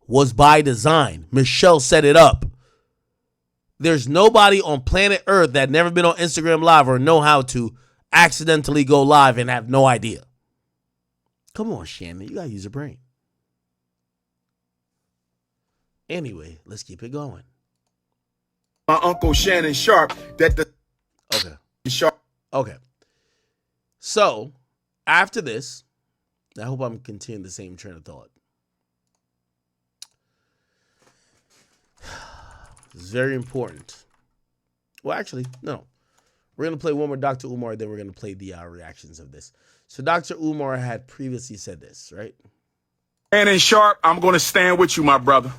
was by design. Michelle set it up. There's nobody on planet Earth that never been on Instagram Live or know how to accidentally go live and have no idea. Come on, Shannon. You got to use your brain. Anyway, let's keep it going. My uncle Shannon Sharpe Okay. So, after this, I hope I'm continuing the same train of thought. It's very important. Well, actually, no. We're going to play one more Dr. Umar, then we're going to play the reactions of this. So Dr. Umar had previously said this, right? Shannon Sharpe, I'm going to stand with you, my brother.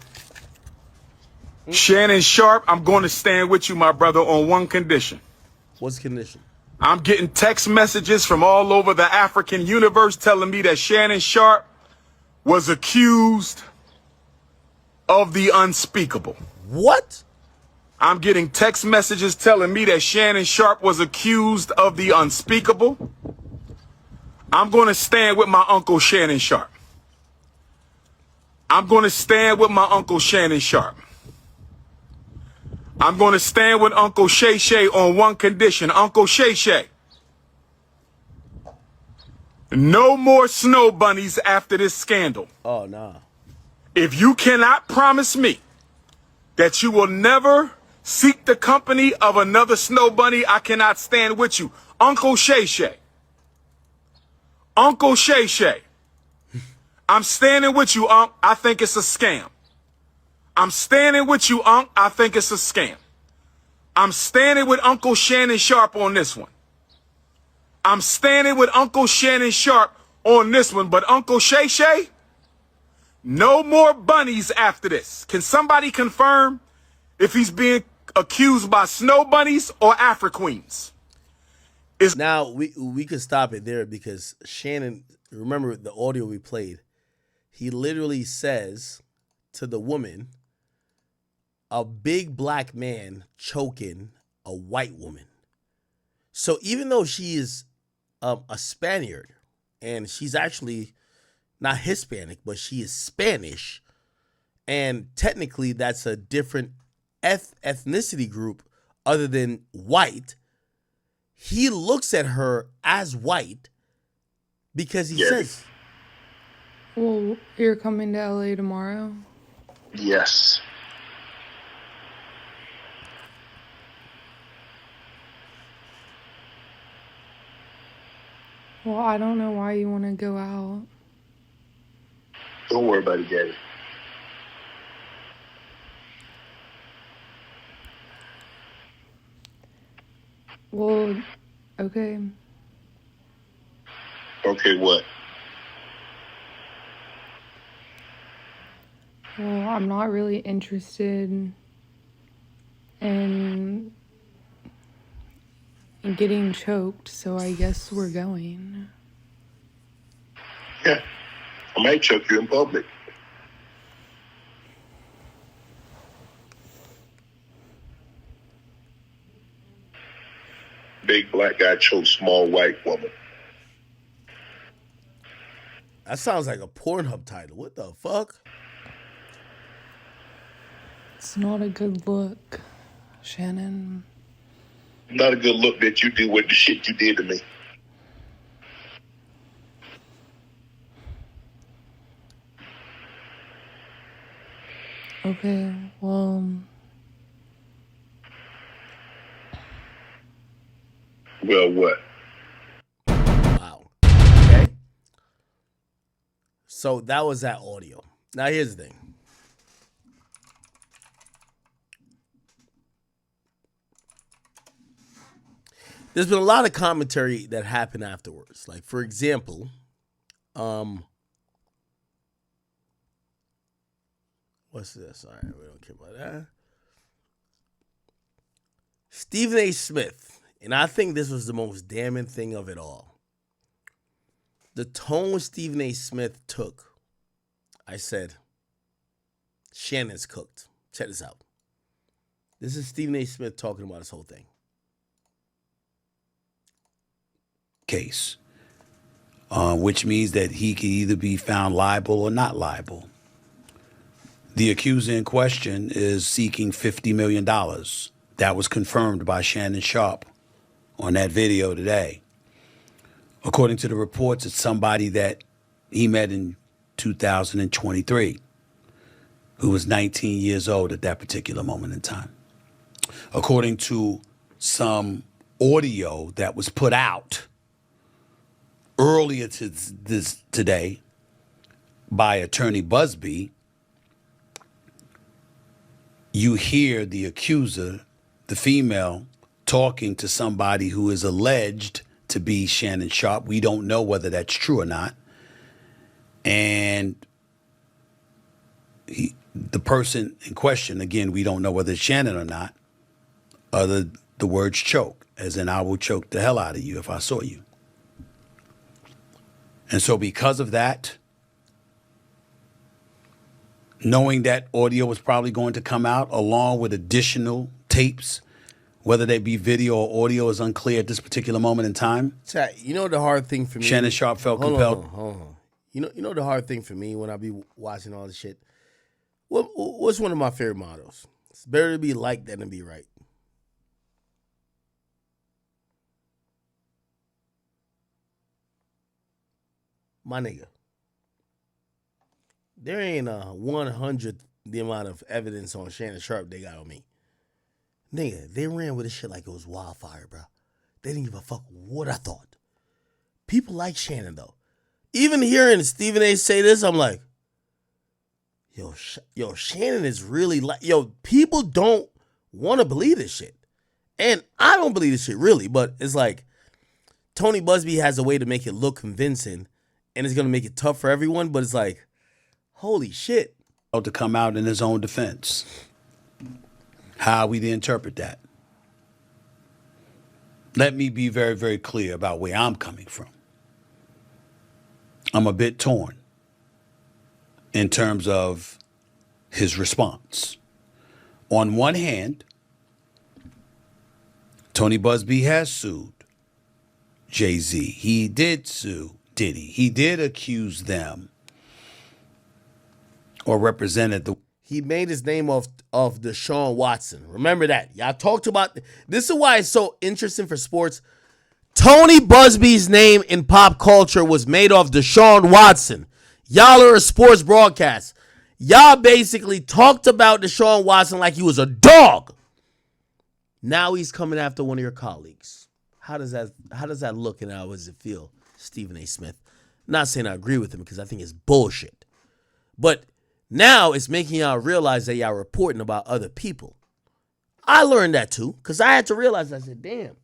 Shannon Sharpe, I'm going to stand with you, my brother, on one condition. What's the condition? I'm getting text messages from all over the African universe telling me that Shannon Sharpe was accused of the unspeakable. What? I'm getting text messages telling me that Shannon Sharpe was accused of the unspeakable. I'm going to stand with my uncle Shannon Sharpe. I'm going to stand with my uncle Shannon Sharpe. I'm going to stand with Uncle Shay Shay on one condition. Uncle Shay Shay. No more snow bunnies after this scandal. Oh, nah. If you cannot promise me that you will never seek the company of another snow bunny, I cannot stand with you. Uncle Shay Shay. Uncle Shay Shay. I'm standing with you, Unc. I think it's a scam. I'm standing with you, Unc. I think it's a scam. I'm standing with Uncle Shannon Sharpe on this one. I'm standing with Uncle Shannon Sharpe on this one. But Uncle Shay Shay, no more bunnies after this. Can somebody confirm if he's being accused by snow bunnies or Afro-Queens? Now, we could stop it there because Shannon, remember the audio we played, he literally says to the woman, a big black man choking a white woman. So even though she is a Spaniard and she's actually not Hispanic, but she is Spanish, and technically that's a different ethnicity group other than white, he looks at her as white because he says, well, you're coming to LA tomorrow? Yes. Well, I don't know why you want to go out. Don't worry about it, Daddy. Well, okay. Okay, what? Well, I'm not really interested in getting choked, so I guess we're going. Yeah. I might choke you in public. Big black guy chokes small white woman. that sounds like a Pornhub title. What the fuck? It's not a good look, Shannon. Not a good look that you do with the shit you did to me. Okay, well... Well, what? Wow. Okay. So that was that audio. Now here's the thing. There's been a lot of commentary that happened afterwards. Like, for example, what's this? All right, we don't care about that. Stephen A. Smith, and I think this was the most damning thing of it all. The tone Stephen A. Smith took, I said, Shannon's cooked. Check this out. This is Stephen A. Smith talking about this whole thing. Case, which means that he can either be found liable or not liable. The accuser in question is seeking $50 million. That was confirmed by Shannon Sharpe on that video today. According to the reports, it's somebody that he met in 2023, who was 19 years old at that particular moment in time. According to some audio that was put out earlier today by Attorney Busby, you hear the accuser, the female, talking to somebody who is alleged to be Shannon Sharpe. We don't know whether that's true or not. And the person in question, again, we don't know whether it's Shannon or not, the words choke, as in I will choke the hell out of you if I saw you. And so because of that, knowing that audio was probably going to come out along with additional tapes, whether they be video or audio is unclear at this particular moment in time. Chat, you know the hard thing for me? Shannon Sharpe felt compelled. Hold on. You know the hard thing for me when I be watching all this shit? What's one of my favorite mottos? It's better to be liked than to be right. My nigga. There ain't a 100th the amount of evidence on Shannon Sharpe they got on me. Nigga, they ran with this shit like it was wildfire, bro. They didn't give a fuck what I thought. People like Shannon, though. Even hearing Stephen A. say this, I'm like, yo, Shannon is really like, people don't want to believe this shit. And I don't believe this shit, really, but it's like, Tony Busby has a way to make it look convincing, and it's going to make it tough for everyone, but it's like, holy shit. To come out in his own defense. How we to interpret that. Let me be very, very clear about where I'm coming from. I'm a bit torn in terms of his response. On one hand, Tony Busby has sued Jay-Z. He did sue Diddy. He did accuse them or represented the... He made his name of Deshaun Watson. Remember that. Y'all talked about... This is why it's so interesting for sports. Tony Busby's name in pop culture was made off Deshaun Watson. Y'all are a sports broadcast. Y'all basically talked about Deshaun Watson like he was a dog. Now he's coming after one of your colleagues. How does that look and how does it feel, Stephen A. Smith? Not saying I agree with him because I think it's bullshit. But now it's making y'all realize that y'all reporting about other people. I learned that too because I had to realize, I said, damn.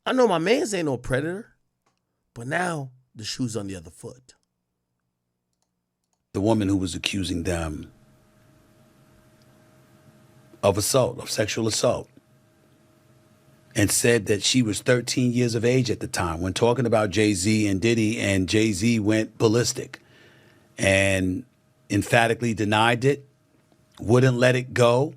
I know my man's ain't no predator, but now the shoe's on the other foot. The woman who was accusing them of assault, of sexual assault, and said that she was 13 years of age at the time when talking about Jay-Z and Diddy, and Jay-Z went ballistic and emphatically denied it, wouldn't let it go.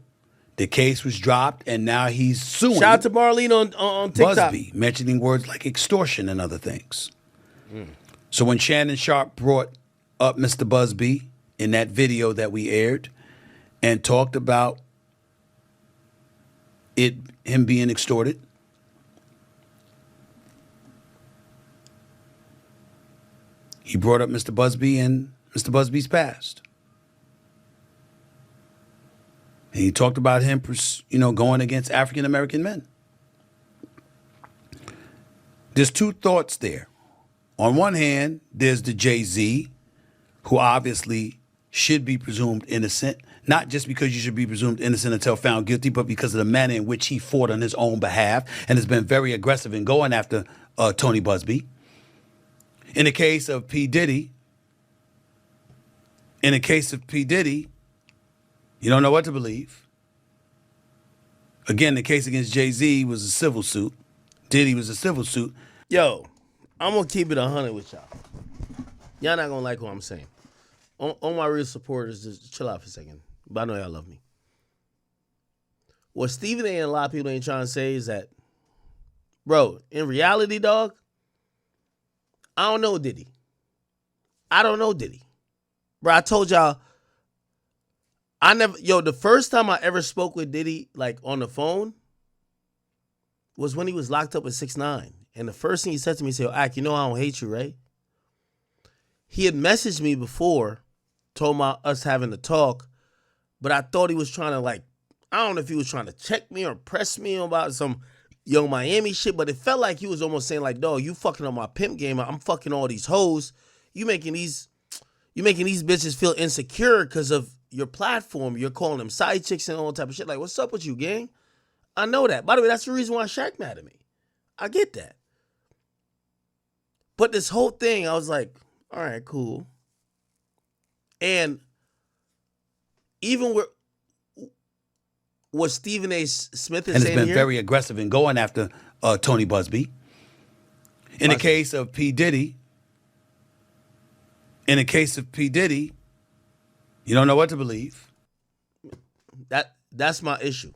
The case was dropped, and now he's suing. Shout out to Marlene on TikTok. Busby, mentioning words like extortion and other things. So when Shannon Sharpe brought up Mr. Busby in that video that we aired and talked about him being extorted, he brought up Mr. Busby and Mr. Busby's past. And he talked about him, going against African-American men. There's two thoughts there. On one hand, there's the Jay-Z, who obviously should be presumed innocent, not just because you should be presumed innocent until found guilty, but because of the manner in which he fought on his own behalf and has been very aggressive in going after Tony Busby. In the case of P. Diddy, you don't know what to believe. Again, the case against Jay-Z was a civil suit. Diddy was a civil suit. Yo, I'm going to keep it 100 with y'all. Y'all not going to like what I'm saying. All my real supporters, just chill out for a second. But I know y'all love me. What Stephen A. and a lot of people ain't trying to say is that, bro, in reality, dog, I don't know Diddy. Bro, I told y'all The first time I ever spoke with Diddy, like on the phone, was when he was locked up at 6ix9ine. And the first thing he said to me, he said, Ak, you know I don't hate you, right? He had messaged me before, told me us having a talk, but I thought he was trying to I don't know if he was trying to check me or press me about some Young Miami shit, but it felt like he was almost saying like, dog, you fucking on my pimp game. I'm fucking all these hoes. You making these bitches feel insecure because of your platform. You're calling them side chicks and all type of shit. Like, what's up with you, gang? I know that. By the way, that's the reason why Shaq mad at me. I get that. But this whole thing, I was like, all right, cool. And even what Stephen A. Smith is saying here. And it's been very aggressive in going after Tony Busby. In the case of P. Diddy, you don't know what to believe. That's my issue.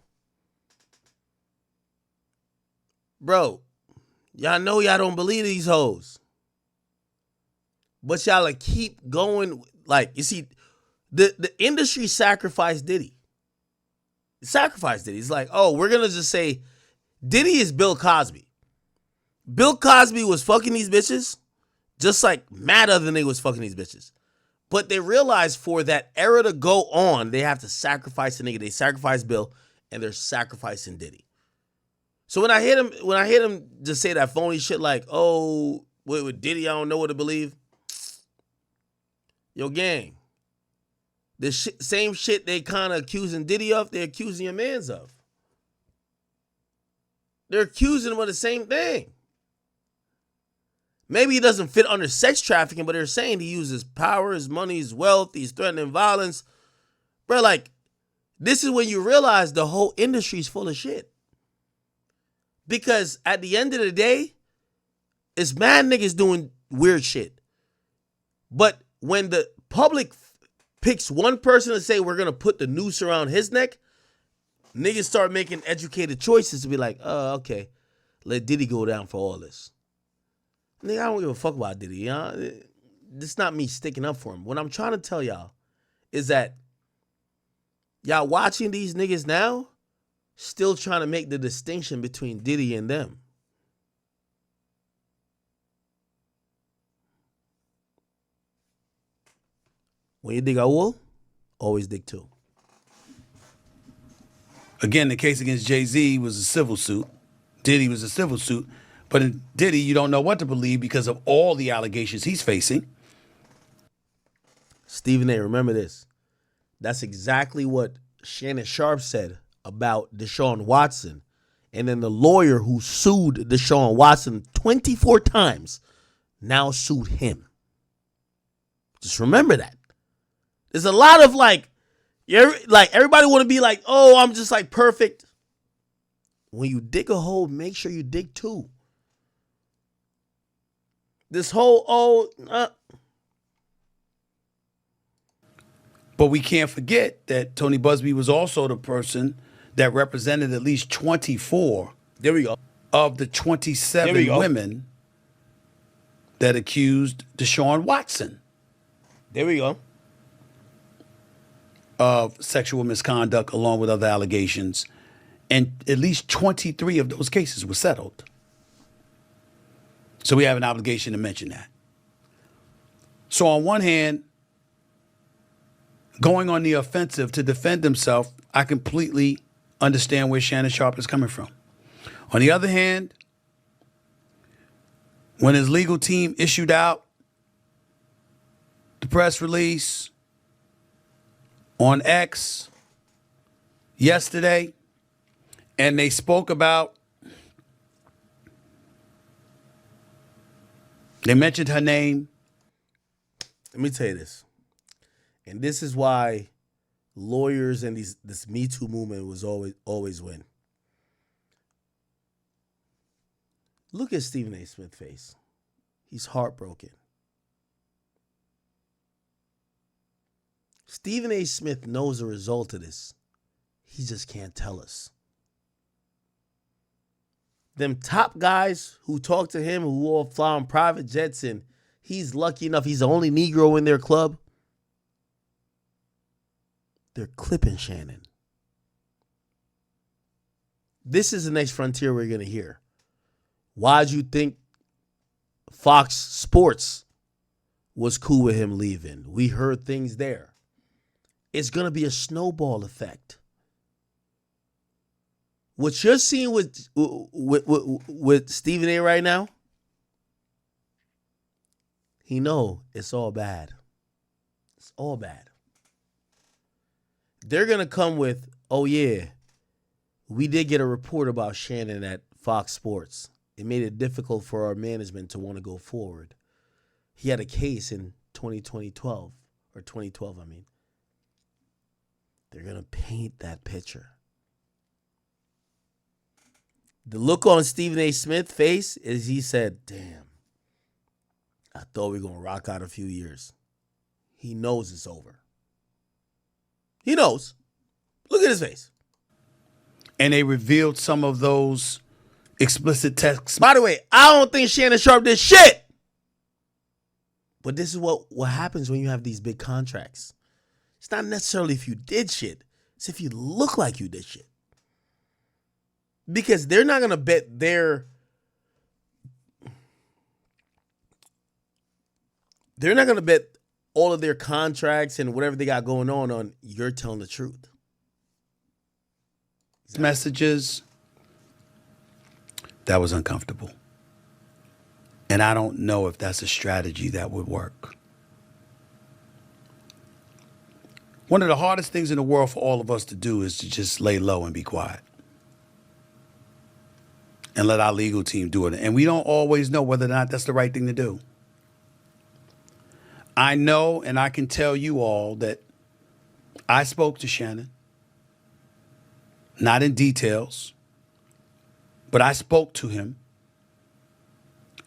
Bro, y'all know y'all don't believe these hoes. But y'all keep going. Like, you see, the industry sacrificed Diddy. It's like, oh, we're going to just say Diddy is Bill Cosby. Bill Cosby was fucking these bitches just like mad other than they was fucking these bitches. But they realized for that era to go on, they have to sacrifice a nigga. They sacrificed Bill and they're sacrificing Diddy. So when I hear him just say that phony shit like, oh, with Diddy, I don't know what to believe. Yo, gang, the same shit they kind of accusing Diddy of, they're accusing your mans of. They're accusing him of the same thing. Maybe he doesn't fit under sex trafficking, but they're saying he uses power, his money, his wealth, he's threatening violence. Bro, like, this is when you realize the whole industry is full of shit. Because at the end of the day, it's mad niggas doing weird shit. But when the public picks one person to say we're going to put the noose around his neck, niggas start making educated choices to be like, oh, okay, let Diddy go down for all this. Nigga, I don't give a fuck about Diddy. You know? This not me sticking up for him. What I'm trying to tell y'all is that y'all watching these niggas now still trying to make the distinction between Diddy and them. When you dig a hole, always dig two. Again, the case against Jay-Z was a civil suit. Diddy was a civil suit. But in Diddy, you don't know what to believe because of all the allegations he's facing. Stephen A., remember this. That's exactly what Shannon Sharpe said about Deshaun Watson. And then the lawyer who sued Deshaun Watson 24 times now sued him. Just remember that. There's a lot of everybody want to be like, oh, I'm just like perfect. When you dig a hole, make sure you dig two. This whole, But we can't forget that Tony Busby was also the person that represented at least 24 there we go. of the 27 women that accused Deshaun Watson There we go. of sexual misconduct along with other allegations. And at least 23 of those cases were settled. So we have an obligation to mention that. So on one hand, going on the offensive to defend himself, I completely understand where Shannon Sharpe is coming from. On the other hand, when his legal team issued out the press release on X yesterday, and they spoke about, they mentioned her name. Let me tell you this. And this is why lawyers and this Me Too movement was always win. Look at Stephen A. Smith's face. He's heartbroken. Stephen A. Smith knows the result of this. He just can't tell us. Them top guys who talk to him, who all fly on private jets, and he's lucky enough, he's the only Negro in their club. They're clipping Shannon. This is the next frontier we're going to hear. Why'd you think Fox Sports was cool with him leaving? We heard things there. It's going to be a snowball effect. What you're seeing with Stephen A right now, he know it's all bad. It's all bad. They're going to come with, oh yeah, we did get a report about Shannon at Fox Sports. It made it difficult for our management to want to go forward. He had a case in 2012, or 2012, I mean. They're going to paint that picture. The look on Stephen A. Smith's face is he said, damn, I thought we were going to rock out a few years. He knows it's over. He knows. Look at his face. And they revealed some of those explicit texts. By the way, I don't think Shannon Sharpe did shit. But this is what happens when you have these big contracts. It's not necessarily if you did shit. It's if you look like you did shit. Because they're not going to bet they're not going to bet all of their contracts and whatever they got going on you're telling the truth. Messages, that was uncomfortable. And I don't know if that's a strategy that would work. One of the hardest things in the world for all of us to do is to just lay low and be quiet. And let our legal team do it. And we don't always know whether or not that's the right thing to do. I know, and I can tell you all that I spoke to Shannon. Not in details, but I spoke to him.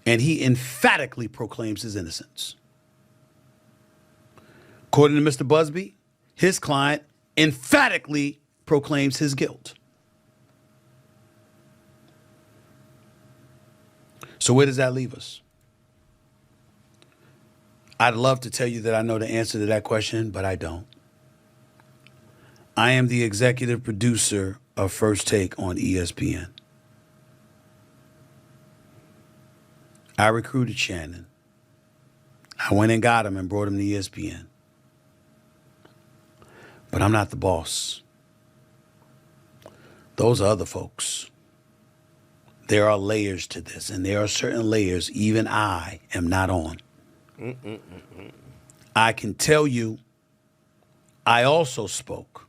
And he emphatically proclaims his innocence. According to Mr. Busby, his client emphatically proclaims his guilt. So where does that leave us? I'd love to tell you that I know the answer to that question, but I don't. I am the executive producer of First Take on ESPN. I recruited Shannon. I went and got him and brought him to ESPN. But I'm not the boss. Those are other folks. There are layers to this, and there are certain layers even I am not on. I can tell you, I also spoke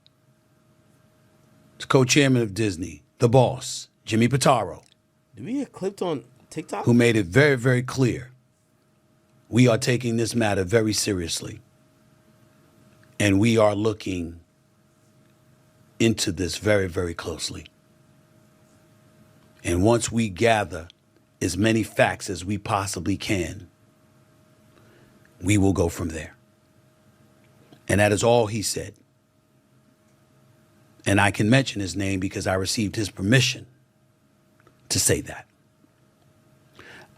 to co-chairman of Disney, the boss, Jimmy Pitaro. Did we get clipped on TikTok? Who made it very, very clear. We are taking this matter very seriously. And we are looking into this very, very closely. And once we gather as many facts as we possibly can, we will go from there. And that is all he said. And I can mention his name because I received his permission to say that.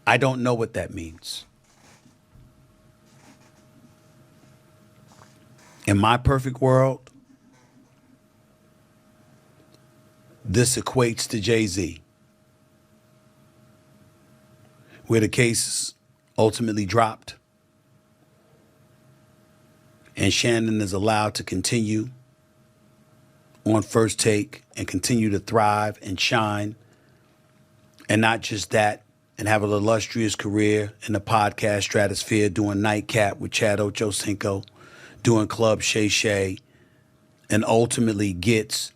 I don't know what that means. In my perfect world, this equates to Jay-Z, where the case ultimately dropped and Shannon is allowed to continue on First Take and continue to thrive and shine. And not just that, and have an illustrious career in the podcast stratosphere, doing Nightcap with Chad Ochocinco, doing Club Shay Shay, and ultimately gets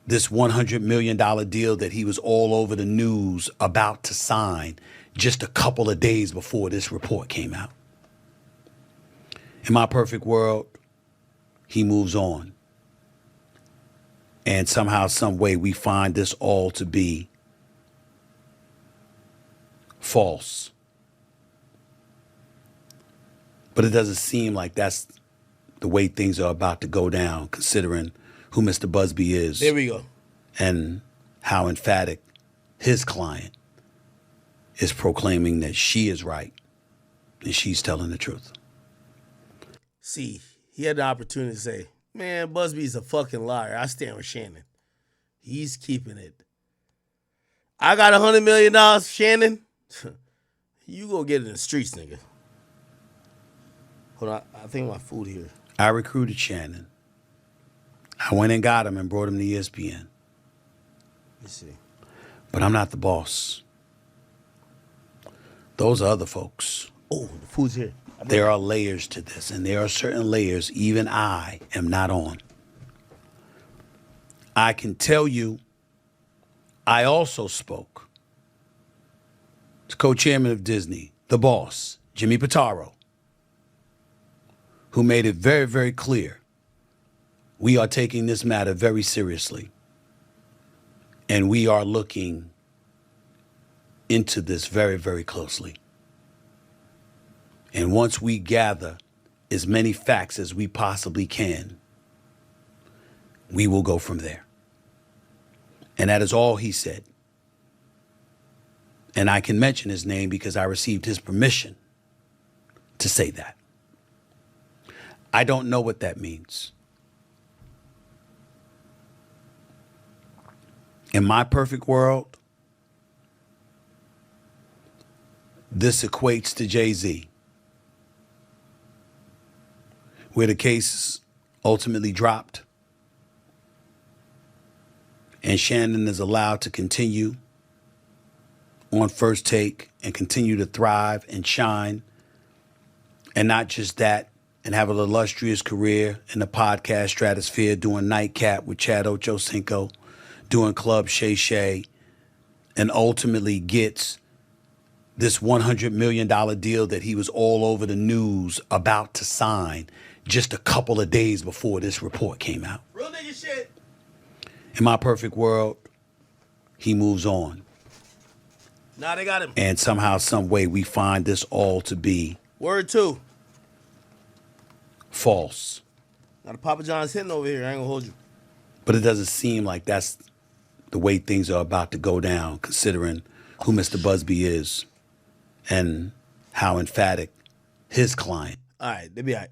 this $100 million deal that he was all over the news about to sign just a couple of days before this report came out. In my perfect world, he moves on. And somehow, some way, we find this all to be false. But it doesn't seem like that's the way things are about to go down, considering who Mr. Busby is. There we go. And how emphatic his client is proclaiming that she is right and she's telling the truth. See, he had the opportunity to say, Man, Busby's a fucking liar. I stand with Shannon. He's keeping it. I got $100 million, Shannon. You go get it in the streets, nigga. Hold on, I think my food here. I recruited Shannon. I went and got him and brought him to ESPN. Let's see. But I'm not the boss. Those are other folks. Oh, the food's here. There are layers to this, and there are certain layers even I am not on. I can tell you, I also spoke to co-chairman of Disney, the boss, Jimmy Pitaro, who made it very, very clear we are taking this matter very seriously, and we are looking into this very, very closely. And once we gather as many facts as we possibly can, we will go from there. And that is all he said. And I can mention his name because I received his permission to say that. I don't know what that means. In my perfect world, this equates to Jay-Z, where the case ultimately dropped and Shannon is allowed to continue on First Take and continue to thrive and shine. And not just that, and have an illustrious career in the podcast stratosphere, doing Nightcap with Chad Ochocinco, doing Club Shay Shay, and ultimately gets this $100 million deal that he was all over the news about to sign just a couple of days before this report came out. Real nigga shit. In my perfect world, he moves on. Nah, they got him. And somehow, some way, we find this all to be Word 2. false. Now the Papa John's hitting over here. I ain't gonna hold you. But it doesn't seem like that's the way things are about to go down, considering who Mr. Busby is and how emphatic his client. All right, they be all right.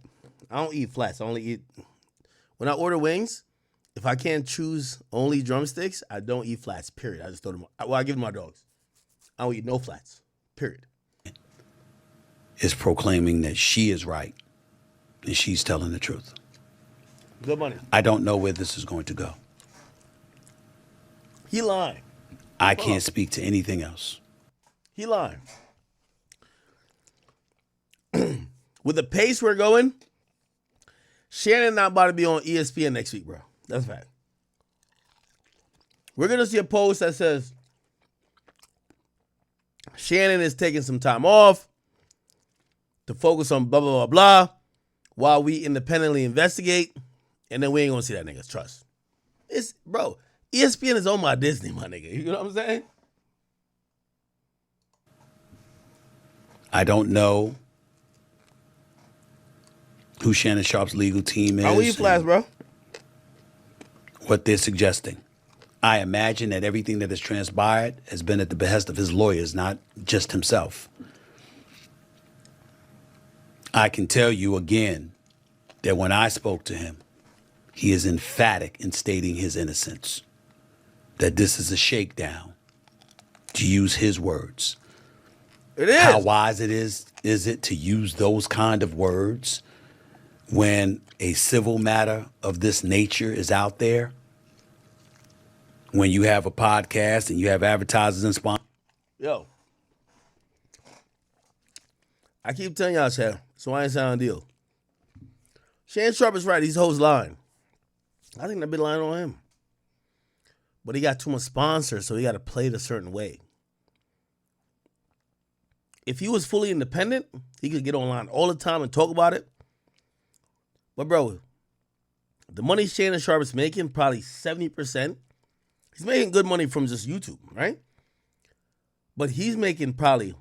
I don't eat flats. I only eat... When I order wings, if I can't choose only drumsticks, I don't eat flats, period. I just throw them... Well, I give them my dogs. I don't eat no flats, period. Is proclaiming that she is right and she's telling the truth. Good money. I don't know where this is going to go. He lying. I can't speak to anything else. He lying. With the pace we're going, Shannon not about to be on ESPN next week, bro. That's a fact. We're going to see a post that says Shannon is taking some time off to focus on blah, blah, blah, blah, while we independently investigate, and then we ain't going to see that nigga. Trust. Bro, ESPN is on my Disney, my nigga. You know what I'm saying? I don't know who Shannon Sharpe's legal team is. I'll eat flats, bro. What they're suggesting. I imagine that everything that has transpired has been at the behest of his lawyers, not just himself. I can tell you again that when I spoke to him, he is emphatic in stating his innocence, that this is a shakedown, to use his words. It is. How wise is it to use those kind of words when a civil matter of this nature is out there? When you have a podcast and you have advertisers and sponsors? Yo. I keep telling y'all, Chad, so I ain't sound deal. Shannon Sharpe is right. These hoes lying. I think they've been lying on him. But he got too much sponsors, so he got to play it a certain way. If he was fully independent, he could get online all the time and talk about it. But, bro, the money Shannon Sharpe is making, probably 70%. He's making good money from just YouTube, right? But he's making probably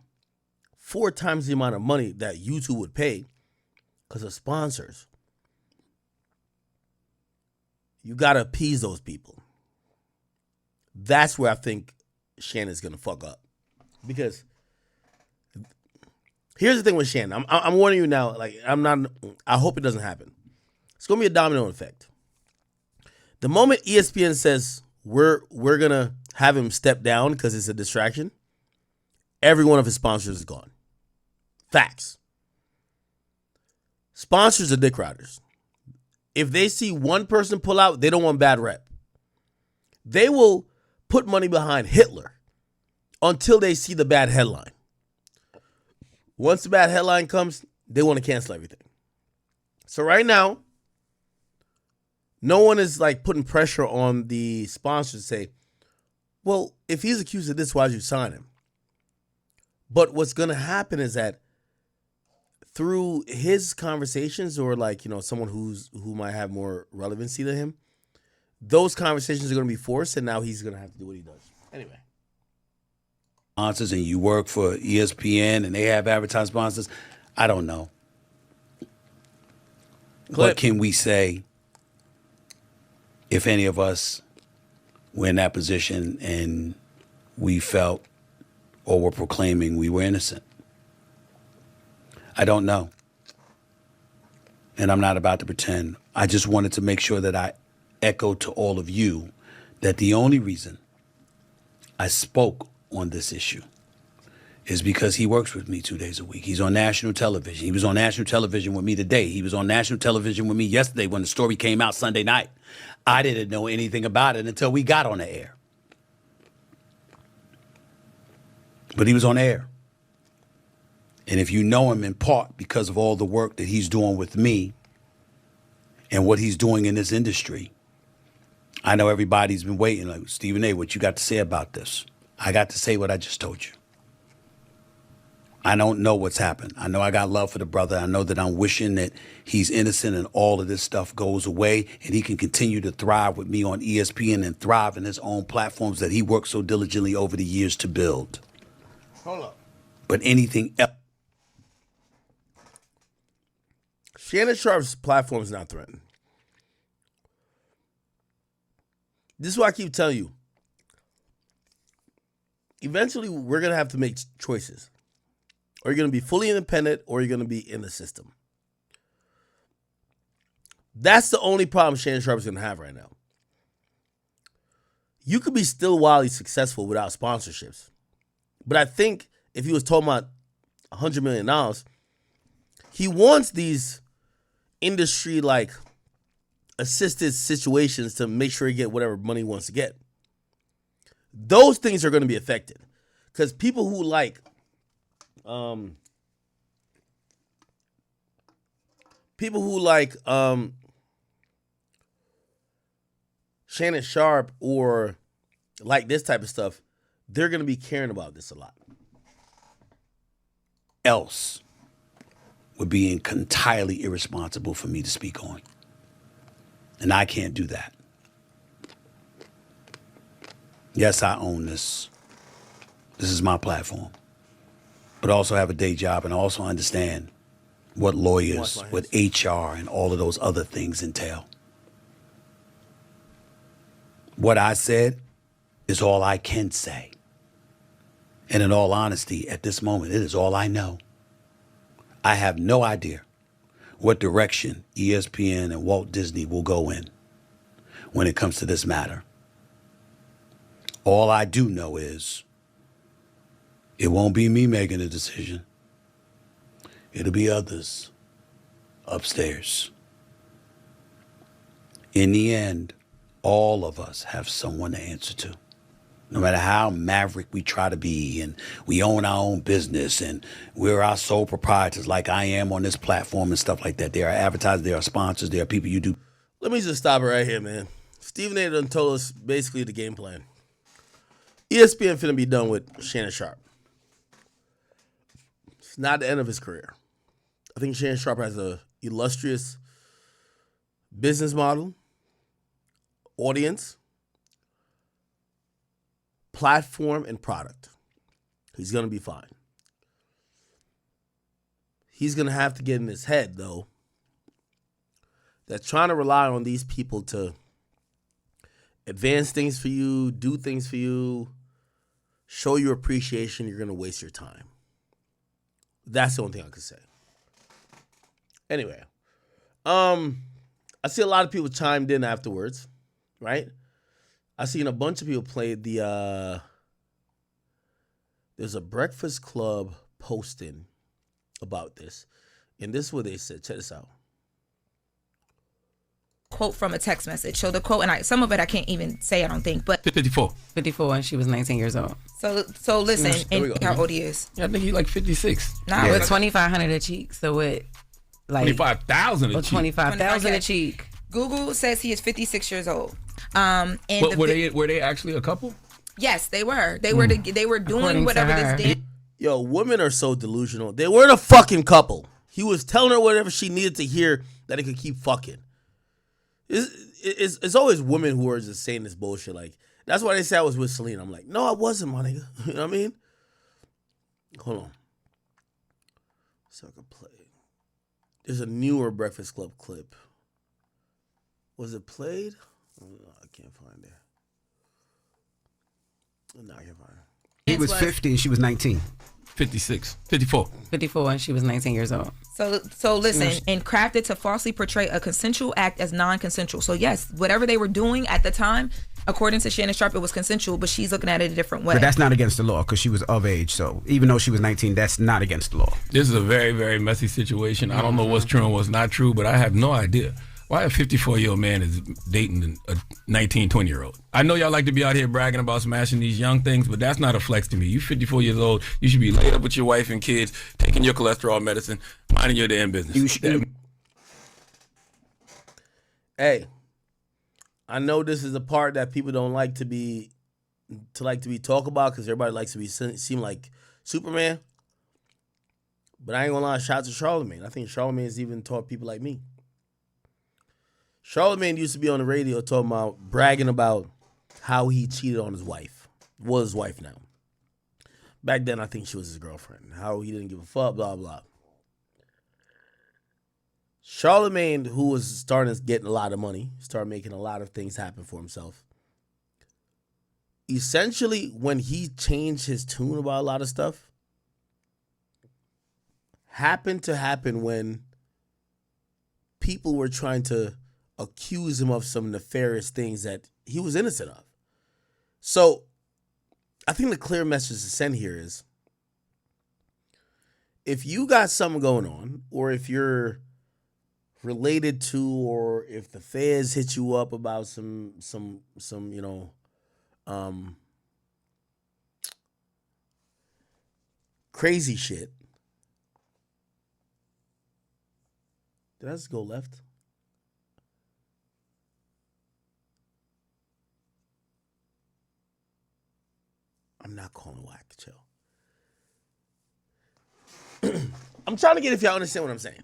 4 times the amount of money that YouTube would pay because of sponsors. You got to appease those people. That's where I think Shannon's going to fuck up. Because here's the thing with Shannon. I'm warning you now. Like, I hope it doesn't happen. It's going to be a domino effect. The moment ESPN says we're gonna have him step down because it's a distraction, every one of his sponsors is gone. Facts. Sponsors are dick riders. If they see one person pull out, they don't want bad rep. They will put money behind Hitler until they see the bad headline. Once the bad headline comes, they want to cancel everything. So right now, no one is like putting pressure on the sponsors to say, well, if he's accused of this, why did you sign him? But what's going to happen is that through his conversations or like, someone who might have more relevancy to him, those conversations are going to be forced, and now he's going to have to do what he does. Anyway. Sponsors, and you work for ESPN and they have advertising sponsors. I don't know. What can we say if any of us were in that position and we felt or were proclaiming we were innocent? I don't know. And I'm not about to pretend. I just wanted to make sure that I echoed to all of you that the only reason I spoke on this issue is because he works with me 2 days a week. He's on national television. He was on national television with me today. He was on national television with me yesterday when the story came out Sunday night. I didn't know anything about it until we got on the air. But he was on air. And if you know him in part because of all the work that he's doing with me and what he's doing in this industry, I know everybody's been waiting, like, Stephen A., what you got to say about this? I got to say what I just told you. I don't know what's happened. I know I got love for the brother. I know that I'm wishing that he's innocent and all of this stuff goes away and he can continue to thrive with me on ESPN and thrive in his own platforms that he worked so diligently over the years to build. Hold up. But anything else? Shannon Sharpe's platform is not threatened. This is why I keep telling you. Eventually, we're going to have to make choices. Or you're going to be fully independent or you're going to be in the system. That's the only problem Shannon Sharpe is going to have right now. You could be still wildly successful without sponsorships. But I think if he was talking about $100 million, he wants these industry like assisted situations to make sure he get whatever money he wants to get. Those things are going to be affected because people who like Shannon Sharpe or like this type of stuff, they're going to be caring about this a lot. Else would be entirely irresponsible for me to speak on. And I can't do that. Yes, I own this. This is my platform. But I also have a day job and I also understand what lawyers, what HR, and all of those other things entail. What I said is all I can say. And in all honesty, at this moment, it is all I know. I have no idea what direction ESPN and Walt Disney will go in when it comes to this matter. All I do know is it won't be me making a decision. It'll be others upstairs. In the end, all of us have someone to answer to. No matter how maverick we try to be and we own our own business and we're our sole proprietors like I am on this platform and stuff like that. There are advertisers, there are sponsors, there are people you do. Let me just stop it right here, man. Stephen A. done told us basically the game plan. ESPN finna be done with Shannon Sharpe. It's not the end of his career. I think Shannon Sharpe has a illustrious business model, audience, platform, and product. He's going to be fine. He's going to have to get in his head, though, that trying to rely on these people to advance things for you, do things for you, show your appreciation, you're going to waste your time. That's the only thing I could say. Anyway, I see a lot of people chimed in afterwards, right? I seen a bunch of people play the. There's a Breakfast Club posting about this, and this is what they said. Check this out. Quote from a text message. So the quote, and some of it I can't even say, I don't think, but 54. 54 and she was 19 years old. So listen, and how old he is? Yeah, I think he's like 56. Nah, With 2,500 a cheek. So what? Like 25,000 a or cheek. 25,000 a cheek. Google says he is 56 years old. But were they actually a couple? Yes, they were. They were doing According whatever to her. this did. Yo, women are so delusional. They weren't a fucking couple. He was telling her whatever she needed to hear that he could keep fucking. It's always women who are just saying this bullshit. Like, that's why they say I was with Selena. I'm like, no, I wasn't, my nigga. You know what I mean? Hold on. So I can play. There's a newer Breakfast Club clip. Was it played? Oh, no, I can't find it. No, I can't find it. He was 50 and she was 19. 56. 54. 54 and she was 19 years old. So listen, and crafted to falsely portray a consensual act as non-consensual. So yes, whatever they were doing at the time, according to Shannon Sharpe, it was consensual, but she's looking at it a different way. But that's not against the law because she was of age. So even though she was 19, that's not against the law. This is a very, very messy situation. I don't know what's true and what's not true, but I have no idea why a 54-year-old man is dating a 19, 20-year-old. I know y'all like to be out here bragging about smashing these young things, but that's not a flex to me. You 54 years old, you should be laid up with your wife and kids, taking your cholesterol medicine, minding your damn business. You should. Hey, I know this is the part that people don't like to be talked about because everybody likes to seem like Superman. But I ain't gonna lie, shout out to Charlamagne. I think Charlamagne's even taught people like me. Charlamagne used to be on the radio bragging about how he cheated on his wife. Well, his wife now. Back then, I think she was his girlfriend. How he didn't give a fuck, blah, blah. Charlamagne, who was starting to get a lot of money, started making a lot of things happen for himself. Essentially, when he changed his tune about a lot of stuff, happened to happen when people were trying to accuse him of some nefarious things that he was innocent of. So I think the clear message to send here is if you got something going on, or if you're related to, or if the feds hit you up about some crazy shit. Did I just go left? I'm not calling whack, chill. I'm trying to get if y'all understand what I'm saying.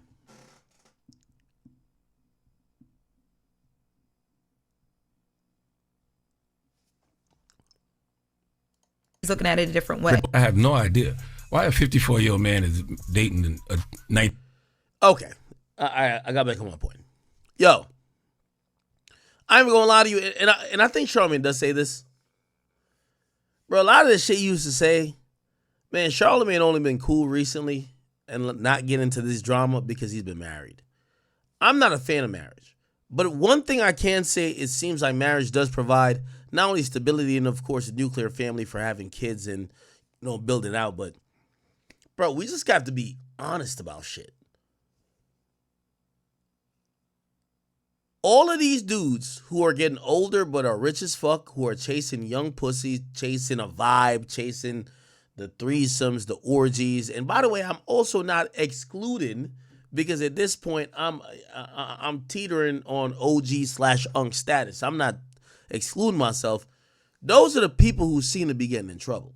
He's looking at it a different way. I have no idea why a 54-year-old man is dating a 19. Okay, I got back on my point. Yo, I'm gonna lie to you, and I think Charlamagne does say this. Bro, a lot of the shit you used to say, man, Charlamagne only been cool recently and not get into this drama because he's been married. I'm not a fan of marriage. But one thing I can say, it seems like marriage does provide not only stability and, of course, a nuclear family for having kids and, build it out. But, bro, we just got to be honest about shit. All of these dudes who are getting older but are rich as fuck, who are chasing young pussies, chasing a vibe, chasing the threesomes, the orgies. And by the way, I'm also not excluding, because at this point I'm teetering on OG/unk status. I'm not excluding myself. Those are the people who seem to be getting in trouble.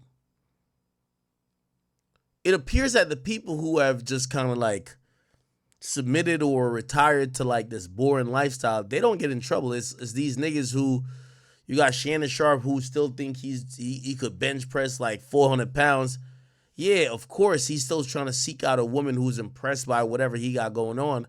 It appears that the people who have just kind of like submitted or retired to like this boring lifestyle, they don't get in trouble. It's these niggas who, you got Shannon Sharpe who still think he could bench press like 400 pounds. Yeah, of course, he's still trying to seek out a woman who's impressed by whatever he got going on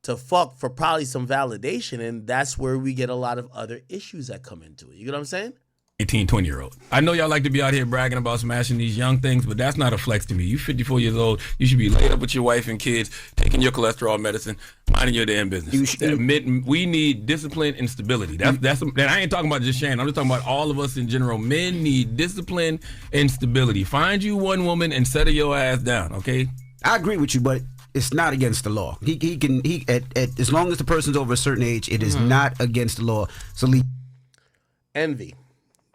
to fuck for probably some validation. And that's where we get a lot of other issues that come into it. You get what I'm saying? 18, 20-year-old. I know y'all like to be out here bragging about smashing these young things, but that's not a flex to me. You 54 years old. You should be laid up with your wife and kids, taking your cholesterol medicine, minding your damn business. We need discipline and stability. That's. I ain't talking about just Shannon. I'm just talking about all of us in general. Men need discipline and stability. Find you one woman and settle your ass down, okay? I agree with you, but it's not against the law. He can as long as the person's over a certain age, it is not against the law. So Envy.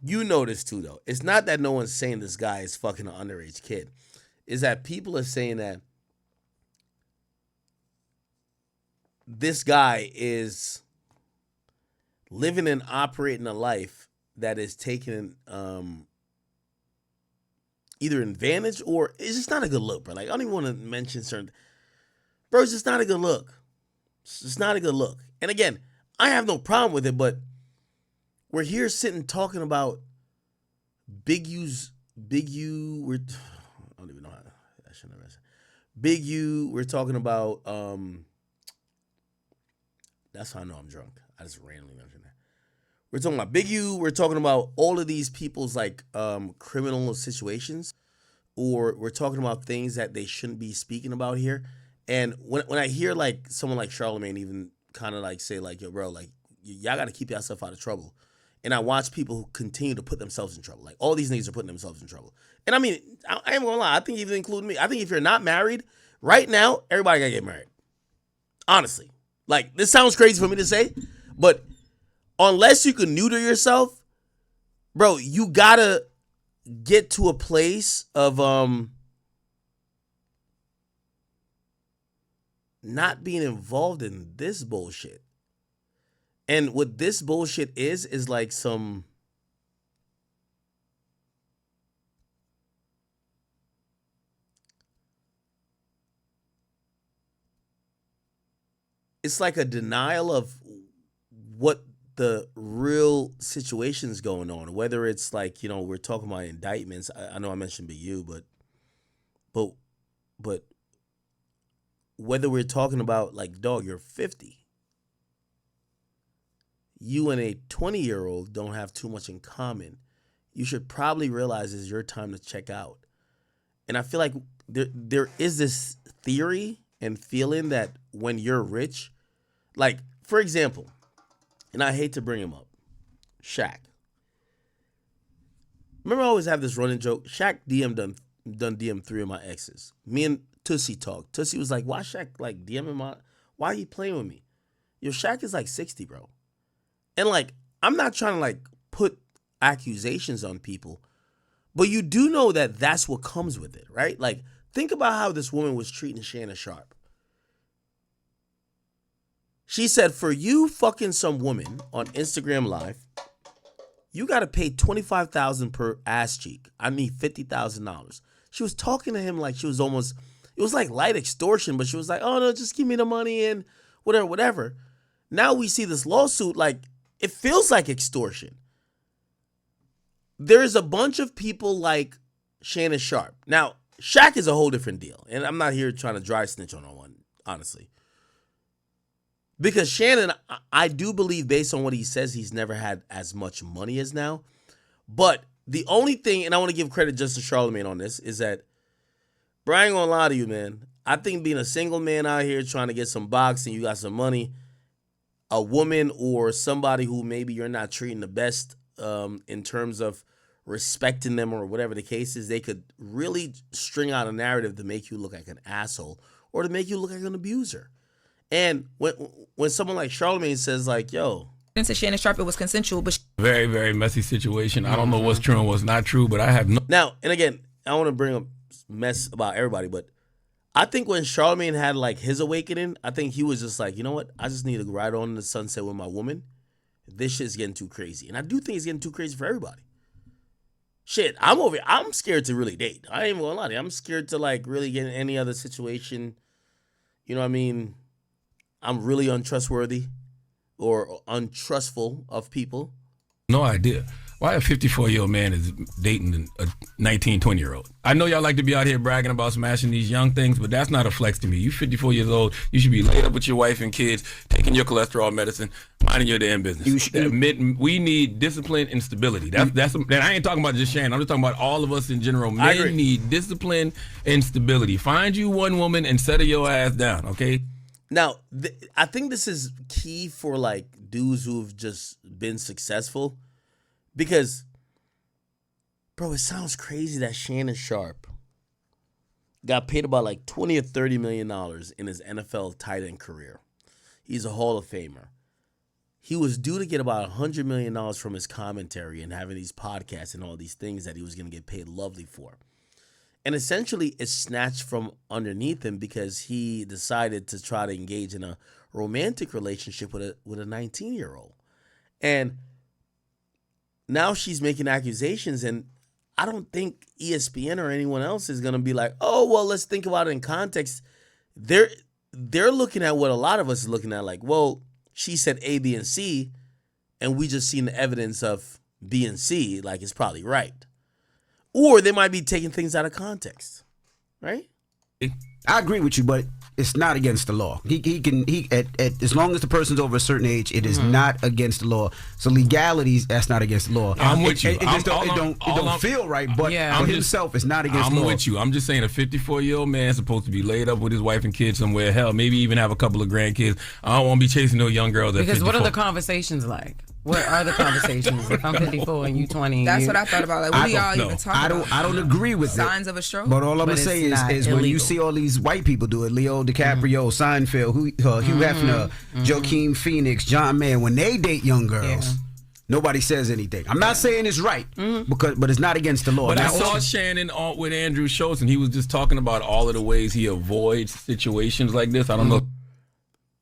You know this too, though. It's not that no one's saying this guy is fucking an underage kid. It's that people are saying that this guy is living and operating a life that is taking either advantage or it's just not a good look, bro. Like, I don't even want to mention certain. Bro, it's just not a good look. It's just not a good look. And again, I have no problem with it, but we're here sitting talking about Big U, I don't even know how, I shouldn't have said. Big U, we're talking about, that's how I know I'm drunk. I just randomly mentioned that. We're talking about Big U, we're talking about all of these people's like criminal situations, or we're talking about things that they shouldn't be speaking about here. And when I hear like someone like Charlamagne even kind of like say like, yo, bro, like y'all got to keep yourself out of trouble. And I watch people who continue to put themselves in trouble. Like, all these niggas are putting themselves in trouble. And I mean, I ain't gonna lie. I think even including me. I think if you're not married, right now, everybody gotta get married. Honestly. Like, this sounds crazy for me to say, but unless you can neuter yourself, bro, you gotta get to a place of not being involved in this bullshit. And what this bullshit is like some it's like a denial of what the real situation's going on. Whether it's like, you know, we're talking about indictments. I know I mentioned BU, but whether we're talking about like, dog, you're 50. You and a 20-year-old don't have too much in common. You should probably realize it's your time to check out. And I feel like there is this theory and feeling that when you're rich, like, for example, and I hate to bring him up, Shaq. Remember I always have this running joke? Shaq done DM 3 of my exes. Me and Tussie talked. Tussie was like, why Shaq like DMing why he playing with me? Yo, Shaq is like 60, bro. And like, I'm not trying to like put accusations on people, but you do know that that's what comes with it, right? Like, think about how this woman was treating Shannon Sharpe. She said, for you fucking some woman on Instagram Live, you got to pay $25,000 per ass cheek. I mean, $50,000. She was talking to him like she was almost, it was like light extortion, but she was like, oh no, just give me the money and whatever. Now we see this lawsuit, like, it feels like extortion. There's a bunch of people like Shannon Sharpe. Now, Shaq is a whole different deal. And I'm not here trying to dry snitch on no one, honestly. Because Shannon, I do believe based on what he says, he's never had as much money as now. But the only thing, and I want to give credit just to Charlamagne on this, is that, bro, I ain't gonna lie to you, man. I think being a single man out here trying to get some boxing, you got some money, a woman or somebody who maybe you're not treating the best in terms of respecting them or whatever the case is, they could really string out a narrative to make you look like an asshole or to make you look like an abuser. And when someone like Charlamagne says like, yo, to Shannon Sharpe, it was consensual, but very, very messy situation. I don't know what's true and what's not true, but I have no. Now, and again, I don't want to bring up mess about everybody, but I think when Charlamagne had like his awakening, I think he was just like, you know what? I just need to ride on in the sunset with my woman. This shit's getting too crazy. And I do think it's getting too crazy for everybody. Shit, I'm scared to really date. I ain't even gonna lie to you. I'm scared to like really get in any other situation. You know what I mean? I'm really untrustworthy or untrustful of people. No idea. why a 54-year-old man is dating a 19, 20-year-old. I know y'all like to be out here bragging about smashing these young things, but that's not a flex to me. You 54 years old, you should be laid up with your wife and kids, taking your cholesterol medicine, minding your damn business. We need discipline and stability. That's. I ain't talking about just Shannon. I'm just talking about all of us in general. Men need discipline and stability. Find you one woman and settle your ass down, okay? Now, I think this is key for like dudes who've just been successful, because, bro, it sounds crazy that Shannon Sharpe got paid about like $20 or $30 million in his NFL tight end career. He's a Hall of Famer. He was due to get about $100 million from his commentary and having these podcasts and all these things that he was going to get paid lovely for. And essentially, it's snatched from underneath him because he decided to try to engage in a romantic relationship with a 19-year-old. And now she's making accusations, and I don't think ESPN or anyone else is going to be like, oh, well, let's think about it in context. They're looking at what a lot of us are looking at, like, well, she said A, B, and C, and we just seen the evidence of B and C, like it's probably right. Or they might be taking things out of context, right? I agree with you, but it's not against the law. As long as the person's over a certain age, it is not against the law. So legalities, that's not against the law. I'm with you. It don't feel right, but for himself, it's not against the law. I'm with you. I'm just saying a 54-year-old man is supposed to be laid up with his wife and kids somewhere. Hell, maybe even have a couple of grandkids. I don't want to be chasing no young girls at 54. Because what are the conversations like? What are the conversations? If I'm 54 and you 20. That's what I thought about. Like, what do y'all even talk about? I don't agree with signs of a stroke. But all I'm going to say is when you see all these white people do it, Leo DiCaprio, Seinfeld, Hugh Hefner, Joaquin Phoenix, John Mayer, when they date young girls, nobody says anything. I'm not saying it's right, but it's not against the law. But I saw Shannon with Andrew Schultz, and he was just talking about all of the ways he avoids situations like this. I don't know.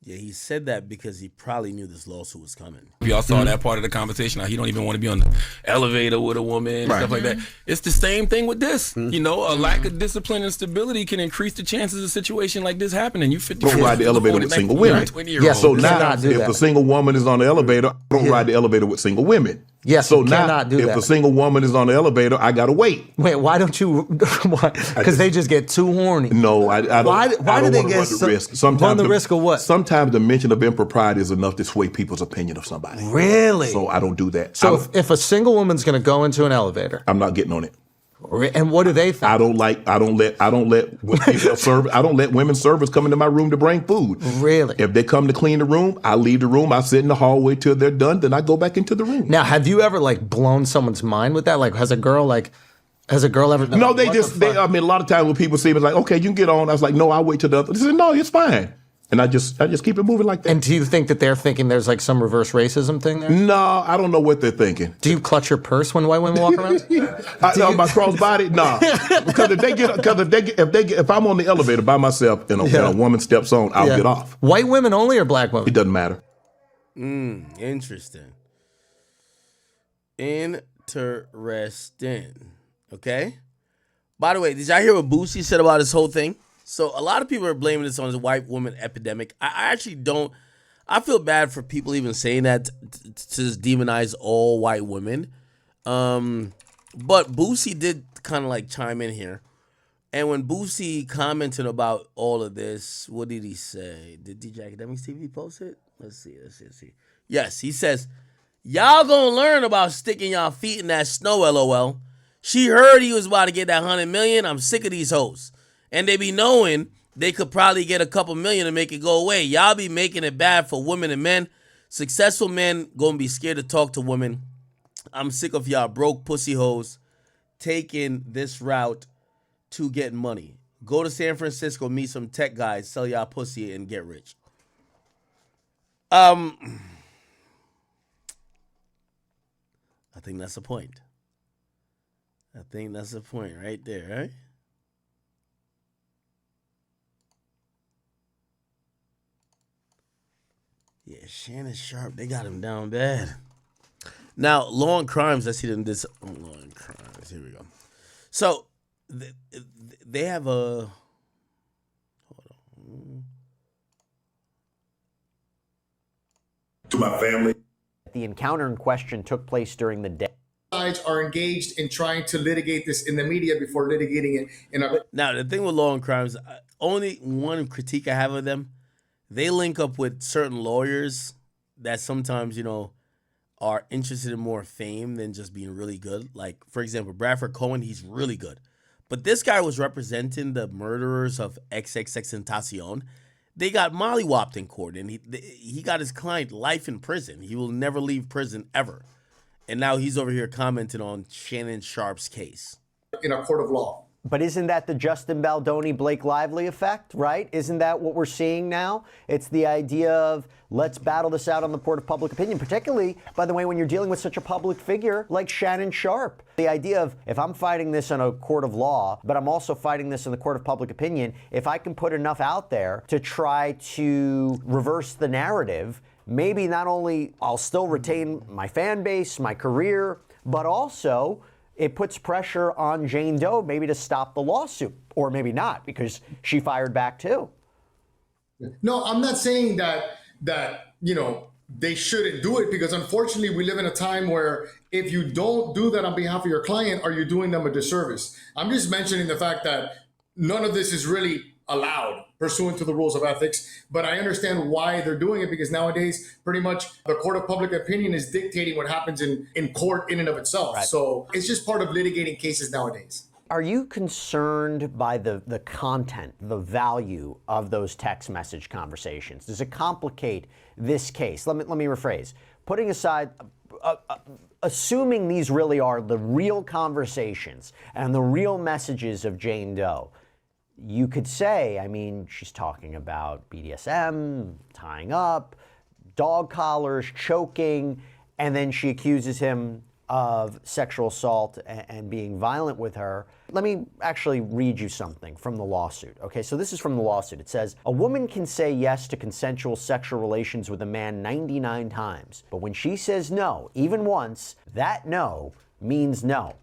Yeah, he said that because he probably knew this lawsuit was coming. Y'all saw that part of the conversation. How he don't even want to be on the elevator with a woman and stuff like that. It's the same thing with this. You know, a lack of discipline and stability can increase the chances of a situation like this happening. You 54. Don't ride the elevator with single women. Yeah, so now, if the single woman is on the elevator, don't ride the elevator with single women. Yes, so you now, cannot do if that. the single woman is on the elevator, I gotta wait. Wait, why don't you? Because they just get too horny. No, I don't. Why do they get run the risk? Sometimes run the risk of what? Sometimes the mention of impropriety is enough to sway people's opinion of somebody. Really? So I don't do that. So if a single woman's going to go into an elevator, I'm not getting on it. And what do they think? I don't let women servers come into my room to bring food. Really? If they come to clean the room, I leave the room. I sit in the hallway till they're done. Then I go back into the room. Now, have you ever like blown someone's mind with that? Like, has a girl ever? No, like, I mean, a lot of times when people see me, it's like, okay, you can get on. I was like, no, I'll wait till the other. They said, no, it's fine. And I just keep it moving like that. And do you think that they're thinking there's like some reverse racism thing there? No, I don't know what they're thinking. Do you clutch your purse when white women walk around? My crossbody? Nah. Because if I'm on the elevator by myself and a woman steps on, I'll get off. White women only or black women? It doesn't matter. Interesting. Okay. By the way, did y'all hear what Boosie said about this whole thing? So a lot of people are blaming this on the white woman epidemic. I actually don't. I feel bad for people even saying that to just demonize all white women. But Boosie did kind of like chime in here. And when Boosie commented about all of this, what did he say? Did DJ Akademiks TV post it? Let's see. Yes, he says, y'all gonna learn about sticking y'all feet in that snow, LOL. She heard he was about to get that $100 million. I'm sick of these hoes. And they be knowing they could probably get a couple million to make it go away. Y'all be making it bad for women and men. Successful men gonna be scared to talk to women. I'm sick of y'all broke pussy hoes taking this route to get money. Go to San Francisco, meet some tech guys, sell y'all pussy, and get rich. I think that's the point. I think that's the point right there, right? Yeah, Shannon Sharpe, they got him down bad. Now, Law and Crimes, I see them this. Law and Crimes, here we go. So, they have a. Hold on. To my family. The encounter in question took place during the day. sides are engaged in trying to litigate this in the media before litigating it in a. Now, the thing with Law and Crimes, only one critique I have of them, they link up with certain lawyers that sometimes, are interested in more fame than just being really good. Like, for example, Bradford Cohen, he's really good. But this guy was representing the murderers of XXXTentacion. They got mollywopped in court, and he got his client life in prison. He will never leave prison ever. And now he's over here commenting on Shannon Sharpe's case. In a court of law. But isn't that the Justin Baldoni, Blake Lively effect, right? Isn't that what we're seeing now? It's the idea of let's battle this out on the court of public opinion, particularly, by the way, when you're dealing with such a public figure like Shannon Sharpe. The idea of if I'm fighting this in a court of law, but I'm also fighting this in the court of public opinion, if I can put enough out there to try to reverse the narrative, maybe not only I'll still retain my fan base, my career, but also it puts pressure on Jane Doe maybe to stop the lawsuit, or maybe not, because she fired back too. No, I'm not saying that they shouldn't do it, because unfortunately we live in a time where if you don't do that on behalf of your client, are you doing them a disservice? I'm just mentioning the fact that none of this is really allowed pursuant to the rules of ethics, but I understand why they're doing it, because nowadays pretty much the court of public opinion is dictating what happens in court in and of itself. Right. So it's just part of litigating cases nowadays. Are you concerned by the content, the value of those text message conversations? Does it complicate this case? Let me rephrase. Putting aside, assuming these really are the real conversations and the real messages of Jane Doe, you could say, I mean, she's talking about BDSM, tying up, dog collars, choking, and then she accuses him of sexual assault and being violent with her. Let me actually read you something from the lawsuit. Okay, so this is from the lawsuit. It says, a woman can say yes to consensual sexual relations with a man 99 times, but when she says no, even once, that no means no.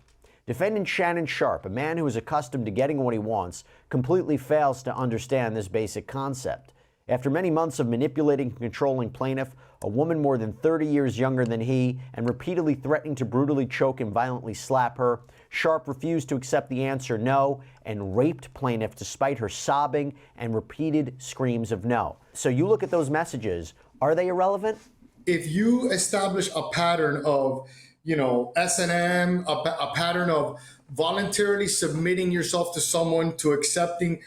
Defendant Shannon Sharpe, a man who is accustomed to getting what he wants, completely fails to understand this basic concept. After many months of manipulating and controlling plaintiff, a woman more than 30 years younger than he, and repeatedly threatening to brutally choke and violently slap her, Sharpe refused to accept the answer no and raped plaintiff despite her sobbing and repeated screams of no. So you look at those messages, are they irrelevant? If you establish a pattern of S&M, a pattern of voluntarily submitting yourself to someone, to accepting,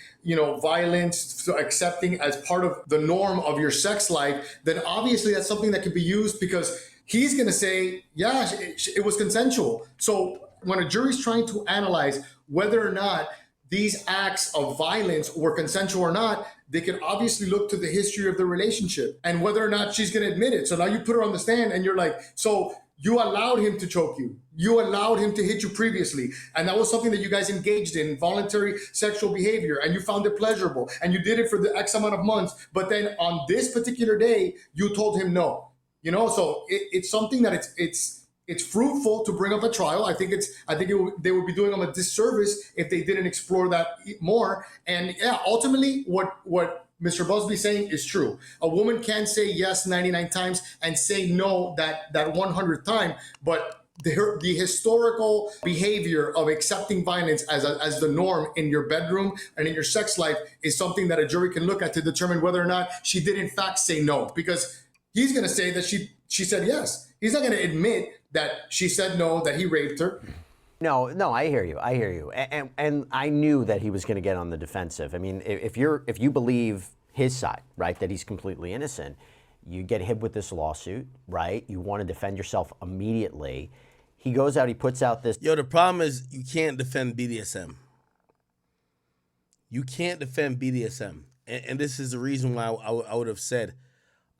violence, to accepting as part of the norm of your sex life, then obviously that's something that could be used, because he's going to say, yeah, it was consensual. So when a jury's trying to analyze whether or not these acts of violence were consensual or not, they can obviously look to the history of the relationship and whether or not she's going to admit it. So now you put her on the stand and you're like, so you allowed him to choke you. You allowed him to hit you previously. And that was something that you guys engaged in, voluntary sexual behavior, and you found it pleasurable. And you did it for the X amount of months. But then on this particular day, you told him no. So it's something that it's fruitful to bring up a trial. I think they would be doing them a disservice if they didn't explore that more. And yeah, ultimately what Mr. Busby saying is true. A woman can say yes 99 times and say no that 100th time, but the historical behavior of accepting violence as the norm in your bedroom and in your sex life is something that a jury can look at to determine whether or not she did in fact say no, because he's going to say that she said yes. He's not going to admit that she said no, that he raped her. No, I hear you. And I knew that he was going to get on the defensive. I mean, if you believe his side, right, that he's completely innocent, you get hit with this lawsuit, right? You want to defend yourself immediately. He goes out, he puts out this. The problem is you can't defend BDSM. You can't defend BDSM. And this is the reason why I would have said,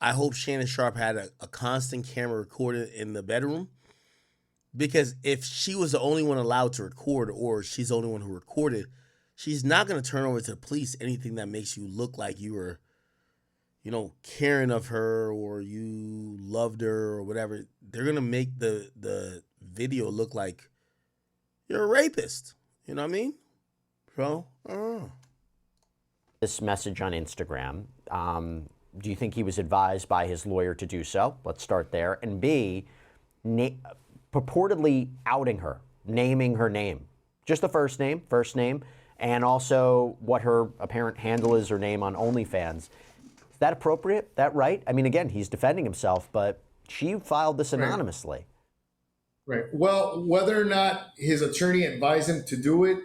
I hope Shannon Sharpe had a constant camera recorded in the bedroom. Because if she was the only one allowed to record, or she's the only one who recorded, she's not going to turn over to the police anything that makes you look like you were, caring of her or you loved her or whatever. They're going to make the video look like you're a rapist. You know what I mean? So, I don't know. This message on Instagram, do you think he was advised by his lawyer to do so? Let's start there. And B, purportedly outing her, naming her name, just the first name, and also what her apparent handle is or name on OnlyFans. Is that appropriate? That right? I mean, again, he's defending himself, but she filed this anonymously. Right. Well, whether or not his attorney advised him to do it,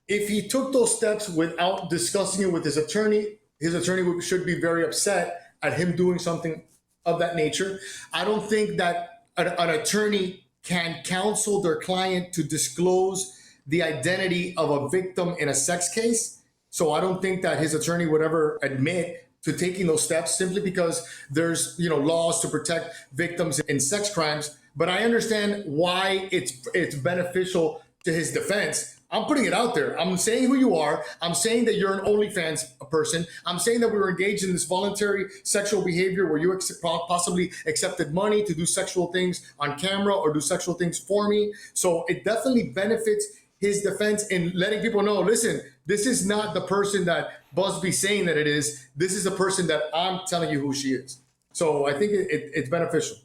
if he took those steps without discussing it with his attorney should be very upset at him doing something of that nature. I don't think that an attorney can counsel their client to disclose the identity of a victim in a sex case. So I don't think that his attorney would ever admit to taking those steps simply because there's, laws to protect victims in sex crimes. But I understand why it's beneficial to his defense. I'm putting it out there. I'm saying who you are. I'm saying that you're an OnlyFans person. I'm saying that we were engaged in this voluntary sexual behavior where you possibly accepted money to do sexual things on camera or do sexual things for me. So it definitely benefits his defense in letting people know, listen, this is not the person that Busby's saying that it is. This is the person that I'm telling you who she is. So I think it's beneficial.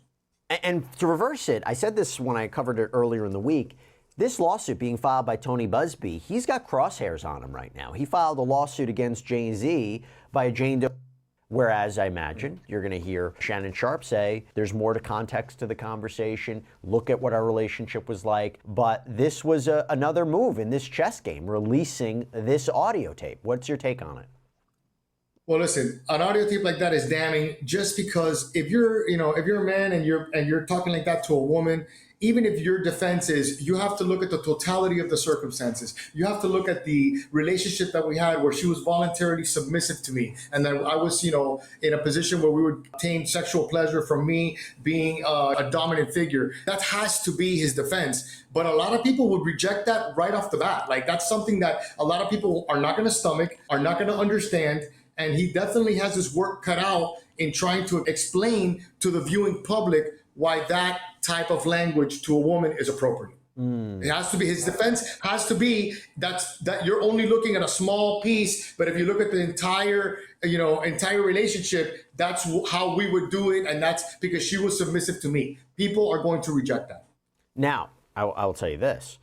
And to reverse it, I said this when I covered it earlier in the week, this lawsuit being filed by Tony Busby, he's got crosshairs on him right now. He filed a lawsuit against Jay-Z by a Jane Doe, whereas I imagine you're going to hear Shannon Sharpe say there's more to context to the conversation, look at what our relationship was like. But this was another move in this chess game, releasing this audio tape. What's your take on it? Well, listen, an audio tape like that is damning just because if you're a man and you're talking like that to a woman, even if your defense is, you have to look at the totality of the circumstances. You have to look at the relationship that we had where she was voluntarily submissive to me. And then I was, in a position where we would obtain sexual pleasure from me being a dominant figure. That has to be his defense. But a lot of people would reject that right off the bat. Like, that's something that a lot of people are not going to stomach, are not going to understand. And he definitely has his work cut out in trying to explain to the viewing public why that type of language to a woman is appropriate. It has to be, his defense has to be that you're only looking at a small piece, but if you look at the entire relationship, that's how we would do it, and that's because she was submissive to me. People are going to reject that. Now, I will tell you this.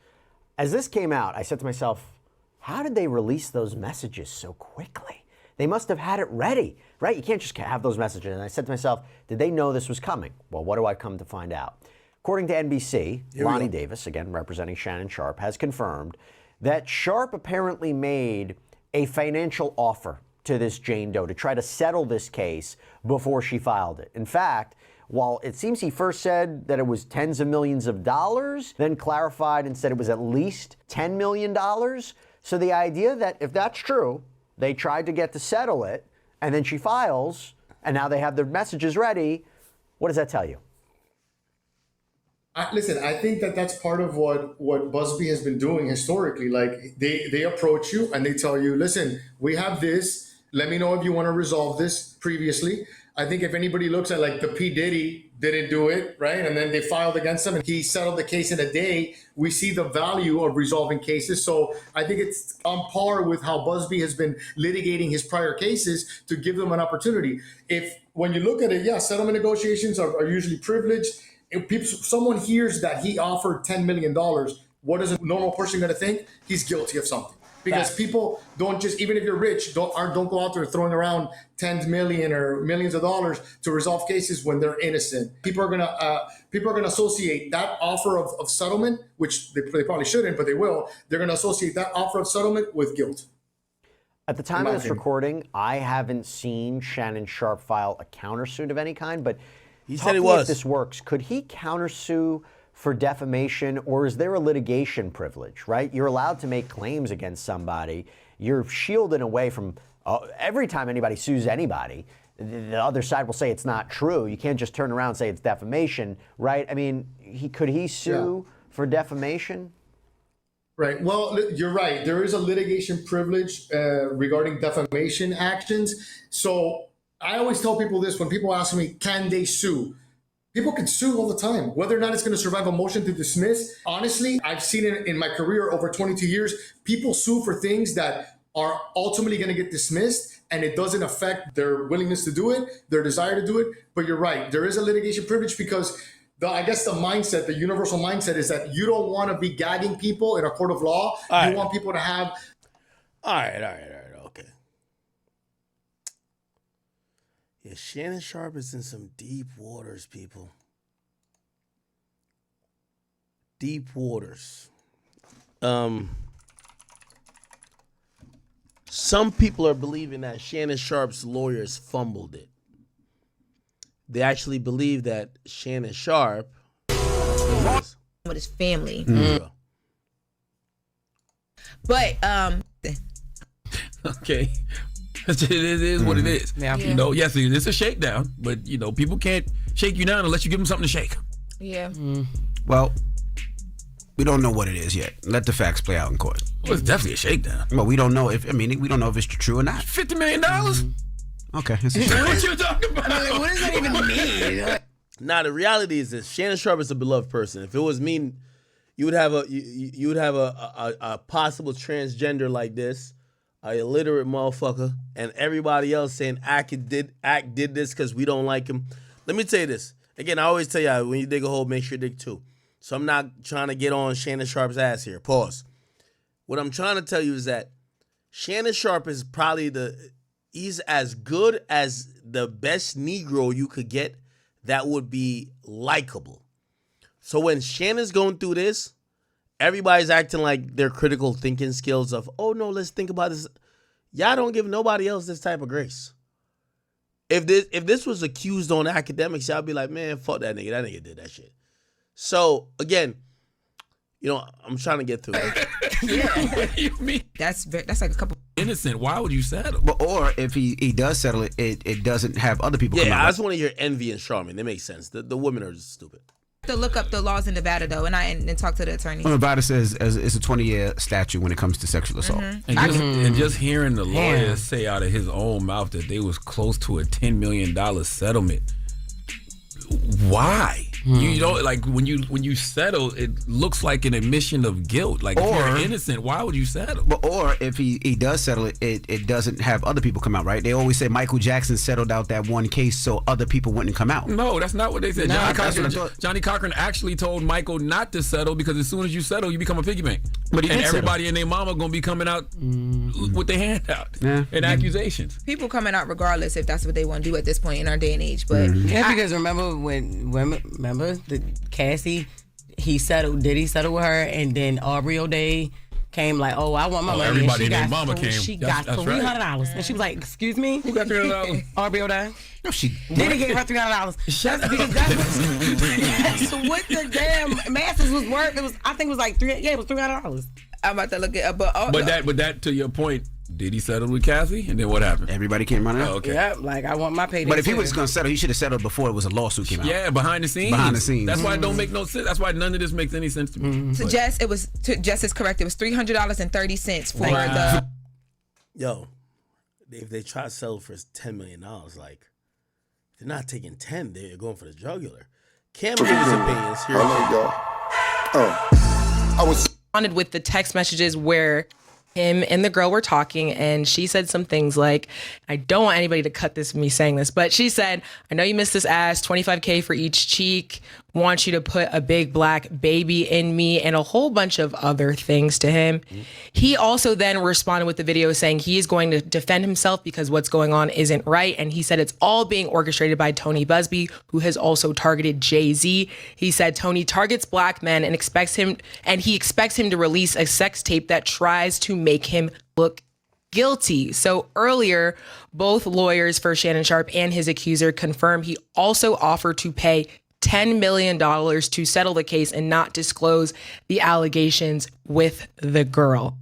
As this came out, I said to myself, how did they release those messages so quickly? They must have had it ready, right? You can't just have those messages. And I said to myself, did they know this was coming? Well, what do I come to find out? According to NBC, Lonnie Davis, again representing Shannon Sharpe, has confirmed that Sharpe apparently made a financial offer to this Jane Doe to try to settle this case before she filed it. In fact, while it seems he first said that it was tens of millions of dollars, then clarified and said it was at least $10 million. So the idea that if that's true, they tried to get to settle it, and then she files, and now they have their messages ready. What does that tell you? Listen, I think that's part of what Busby has been doing historically. Like, they approach you and they tell you, listen, we have this. Let me know if you want to resolve this previously. I think if anybody looks at, like, the P. Diddy didn't do it, right? And then they filed against him and he settled the case in a day. We see the value of resolving cases. So I think it's on par with how Busby has been litigating his prior cases to give them an opportunity. When you look at it, settlement negotiations are usually privileged. If someone hears that he offered $10 million, what is a normal person going to think? He's guilty of something. Because people don't just, even if you're rich, don't go out there throwing around tens million or millions of dollars to resolve cases when they're innocent. People are gonna associate that offer of settlement, which they probably shouldn't, but they will. They're gonna associate that offer of settlement with guilt. At the time of this recording, I haven't seen Shannon Sharpe file a countersuit of any kind, but he said he was. If this works, could he countersue for defamation, or is there a litigation privilege, right? You're allowed to make claims against somebody. You're shielded away from every time anybody sues anybody, the other side will say it's not true. You can't just turn around and say it's defamation, right? I mean, could he sue for defamation? Right. Well, you're right. There is a litigation privilege regarding defamation actions. So I always tell people this when people ask me, can they sue? People can sue all the time. Whether or not it's going to survive a motion to dismiss, honestly, I've seen it in my career over 22 years. People sue for things that are ultimately going to get dismissed, and it doesn't affect their willingness to do it, their desire to do it. But you're right. There is a litigation privilege because I guess the mindset, the universal mindset is that you don't want to be gagging people in a court of law. All you right. want people to have. All right. Okay. Yeah, Shannon Sharpe is in some deep waters, people. Deep waters. Some people are believing that Shannon Sharpe's lawyers fumbled it. They actually believe that Shannon Sharpe with his family. But Okay. It is what it is. Yeah. You know, yes, it's a shakedown, but you know, people can't shake you down unless you give them something to shake. Yeah. Well, we don't know what it is yet. Let the facts play out in court. Well, it's definitely a shakedown. Well, we don't know if we don't know if it's true or not. $50 million? Okay, it's a shakedown. What you talking about? What does that even mean? Now the reality is this: Shannon Sharpe is a beloved person. If it was me, you would have a possible transgender like this, a illiterate motherfucker, and everybody else saying Act did this because we don't like him. Let me tell you this again. I always tell you when you dig a hole, make sure you dig two. So I'm not trying to get on Shannon Sharpe's ass here. Pause. What I'm trying to tell you is that Shannon Sharpe is probably he's as good as the best Negro you could get that would be likable. So when Shannon's going through this, everybody's acting like their critical thinking skills of, oh no, let's think about this. Y'all don't give nobody else this type of grace. If this was accused on Akademiks, y'all be like, man, fuck that nigga. That nigga did that shit. So again, you know, I'm trying to get through it. What do you mean? That's like a couple. Innocent. Why would you settle? But, or if he does settle it, it doesn't have other people come Yeah, out. I just want to hear Envy and Charmin. They make sense. The women are just stupid. To look up the laws in Nevada though, and talk to the attorney. Nevada says it's a 20-year statute when it comes to sexual assault. And just hearing the lawyers say out of his own mouth that they was close to a $10 million settlement. Why? You don't like when you settle, it looks like an admission of guilt. Like if you're innocent, why would you settle? But or if he does settle it, it doesn't have other people come out, right? They always say Michael Jackson settled out that one case so other people wouldn't come out. No, that's not what they said. No, Johnny Cochran actually told Michael not to settle because as soon as you settle, you become a piggy bank. But and everybody and their mama gonna be coming out with their hand out and accusations. People coming out regardless if that's what they want to do at this point in our day and age. But because remember the Cassie, he settled with her, and then Aubrey O'Day came like, oh, I want my money. Everybody and and their mama came. She got $300, and she was like, excuse me, who got $300? Aubrey O'Day. No, she Then he gave her $300. That's what the damn Masters was worth. I think it was like $300. I'm about to look it up, but that to your point. Did he settle with Cassie? And then what happened? Everybody came running out. Oh, okay. Yeah, like I want my payday. But if he was going to settle, he should have settled before it was a lawsuit came out. Yeah, behind the scenes. That's why it don't make no sense. That's why none of this makes any sense to me. So Jess is correct. It was $300.30 for the. Yo, if they try to sell for $10 million, like they're not taking 10, they're going for the jugular. Cam gave his opinions here. I was responded with the text messages where him and the girl were talking, and she said some things like, I don't want anybody to cut this me saying this, but she said, I know you missed this ass, $25K for each cheek, want you to put a big black baby in me, and a whole bunch of other things to him. He also then responded with the video saying he is going to defend himself because what's going on isn't right, and he said it's all being orchestrated by Tony Busby, who has also targeted Jay-Z. He said Tony targets black men and he expects him to release a sex tape that tries to make him look guilty. So earlier, both lawyers for Shannon Sharpe and his accuser confirmed he also offered to pay $10 million to settle the case and not disclose the allegations with the girl.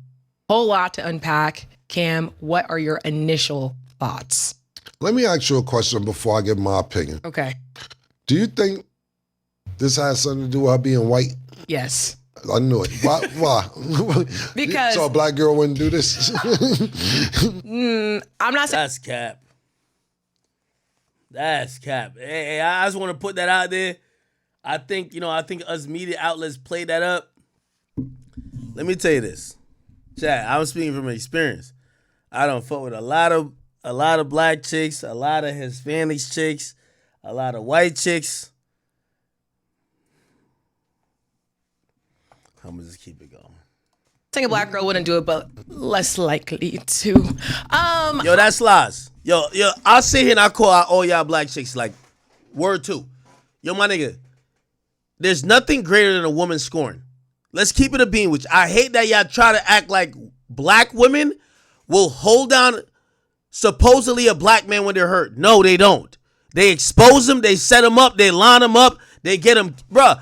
Whole lot to unpack. Cam, what are your initial thoughts? Let me ask you a question before I give my opinion. Okay. Do you think this has something to do with her being white? Yes. I knew it. Why? Because so a black girl wouldn't do this? I'm not saying that's cap. That's cap. Hey, I just want to put that out there. I think us media outlets play that up. Let me tell you this. Chad, I'm speaking from experience. I don't fuck with a lot of black chicks, a lot of Hispanic chicks, a lot of white chicks. I'm gonna just keep it going. I think a black girl wouldn't do it, but less likely to. Yo, that's lies. Yo, I'll sit here and I call out all y'all black chicks like, word two. Yo, my nigga, there's nothing greater than a woman scorn. Let's keep it a bean, which I hate that y'all try to act like black women will hold down supposedly a black man when they're hurt. No, they don't. They expose them, they set them up, they line them up, they get them. Bruh,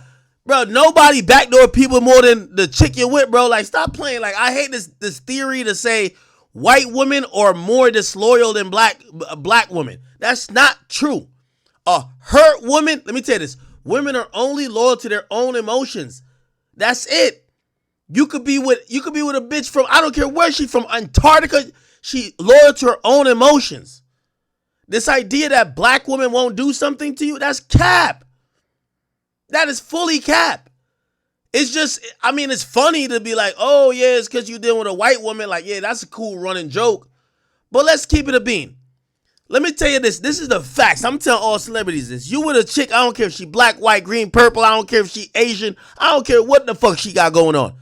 nobody backdoor people more than the chick you're with, bro. Like, stop playing. Like, I hate this theory to say white women are more disloyal than black women. That's not true. A hurt woman, let me tell you this, women are only loyal to their own emotions. That's it. You could be with a bitch from, I don't care where she's from, Antarctica. She loyal to her own emotions. This idea that black women won't do something to you, that's cap. That is fully cap. It's just, I mean, it's funny to be like, oh yeah, it's because you dealing with a white woman. Like, yeah, that's a cool running joke. But let's keep it a bean. Let me tell you this. This is the facts. I'm telling all celebrities this. You with a chick, I don't care if she black, white, green, purple. I don't care if she Asian. I don't care what the fuck she got going on.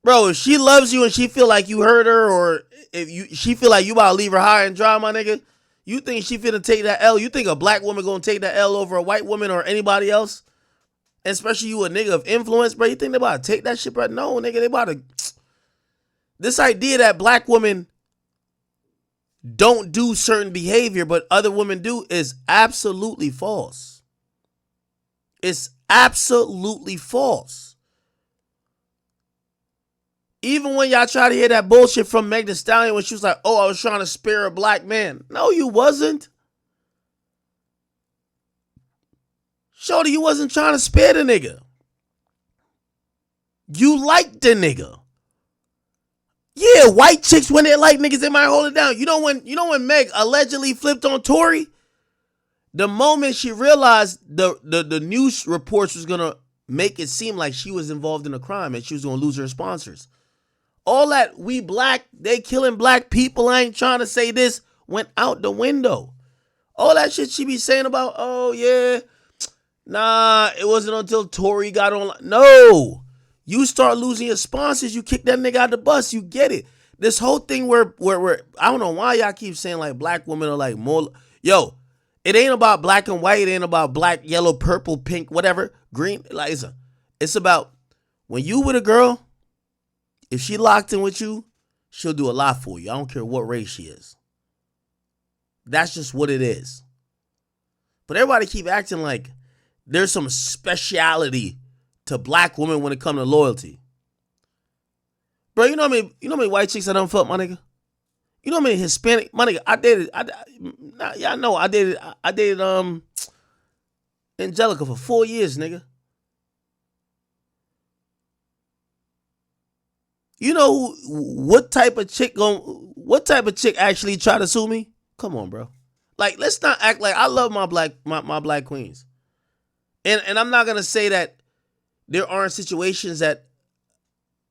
Bro, if she loves you and she feel like you hurt her, or if she feel like you about to leave her high and dry, my nigga, you think she finna take that L? You think a black woman gonna take that L over a white woman or anybody else? Especially you a nigga of influence, bro. You think they about to take that shit, bro? No, nigga, they about to. This idea that black women don't do certain behavior, but other women do, is absolutely false. It's absolutely false. Even when y'all try to hear that bullshit from Meg Thee Stallion when she was like, oh, I was trying to spare a black man. No, you wasn't. Shorty, you wasn't trying to spare the nigga. You liked the nigga. Yeah, white chicks, when they like niggas, they might hold it down. You know when Meg allegedly flipped on Tory? The moment she realized the news reports was gonna make it seem like she was involved in a crime and she was gonna lose her sponsors. All that we black, they killing black people, I ain't trying to say this, went out the window. All that shit she be saying about, oh yeah, nah, it wasn't until Tory got on. No. You start losing your sponsors, you kick that nigga out the bus, you get it. This whole thing where I don't know why y'all keep saying like black women are like more. Yo, it ain't about black and white, it ain't about black, yellow, purple, pink, whatever, green. Like it's about when you with a girl, if she locked in with you, she'll do a lot for you. I don't care what race she is. That's just what it is. But everybody keep acting like there's some speciality to black women when it comes to loyalty. Bro, you know what I mean? White chicks I don't fuck, my nigga? You know what I mean? Hispanic, my nigga, I dated Angelica for 4 years, nigga. You know what type of chick actually try to sue me? Come on, bro. Like, let's not act like I love my black queens. And I'm not gonna say that there aren't situations that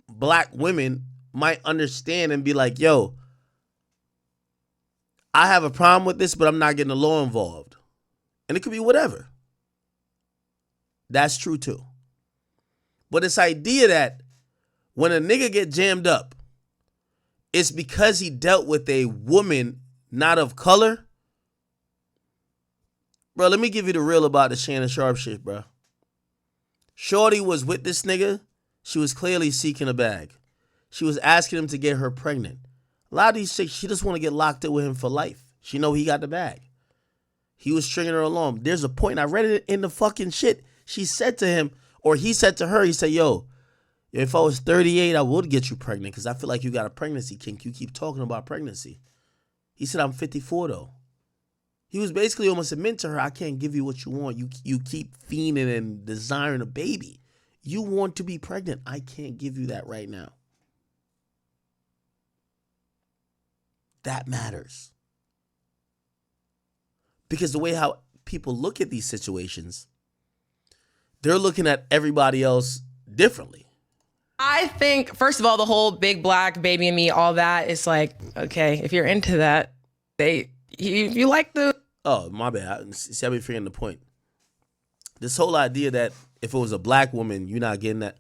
black women might understand and be like, yo, I have a problem with this, but I'm not getting the law involved. And it could be whatever. That's true too. But this idea that when a nigga get jammed up, it's because he dealt with a woman not of color. Bro, let me give you the real about the Shannon Sharpe shit, bro. Shorty was with this nigga. She was clearly seeking a bag. She was asking him to get her pregnant. A lot of these chicks, she just want to get locked in with him for life. She know he got the bag. He was stringing her along. There's a point, I read it in the fucking shit. She said to him, or he said to her, he said, yo, if I was 38, I would get you pregnant because I feel like you got a pregnancy kink. You keep talking about pregnancy. He said, I'm 54 though. He was basically almost admitting to her, I can't give you what you want. You keep fiending and desiring a baby. You want to be pregnant. I can't give you that right now. That matters. Because the way how people look at these situations, they're looking at everybody else differently. I think, first of all, the whole big black baby and me, all that is like, okay, if you're into that, you like the... Oh, my bad. See, I be forgetting the point. This whole idea that if it was a black woman, you're not getting that.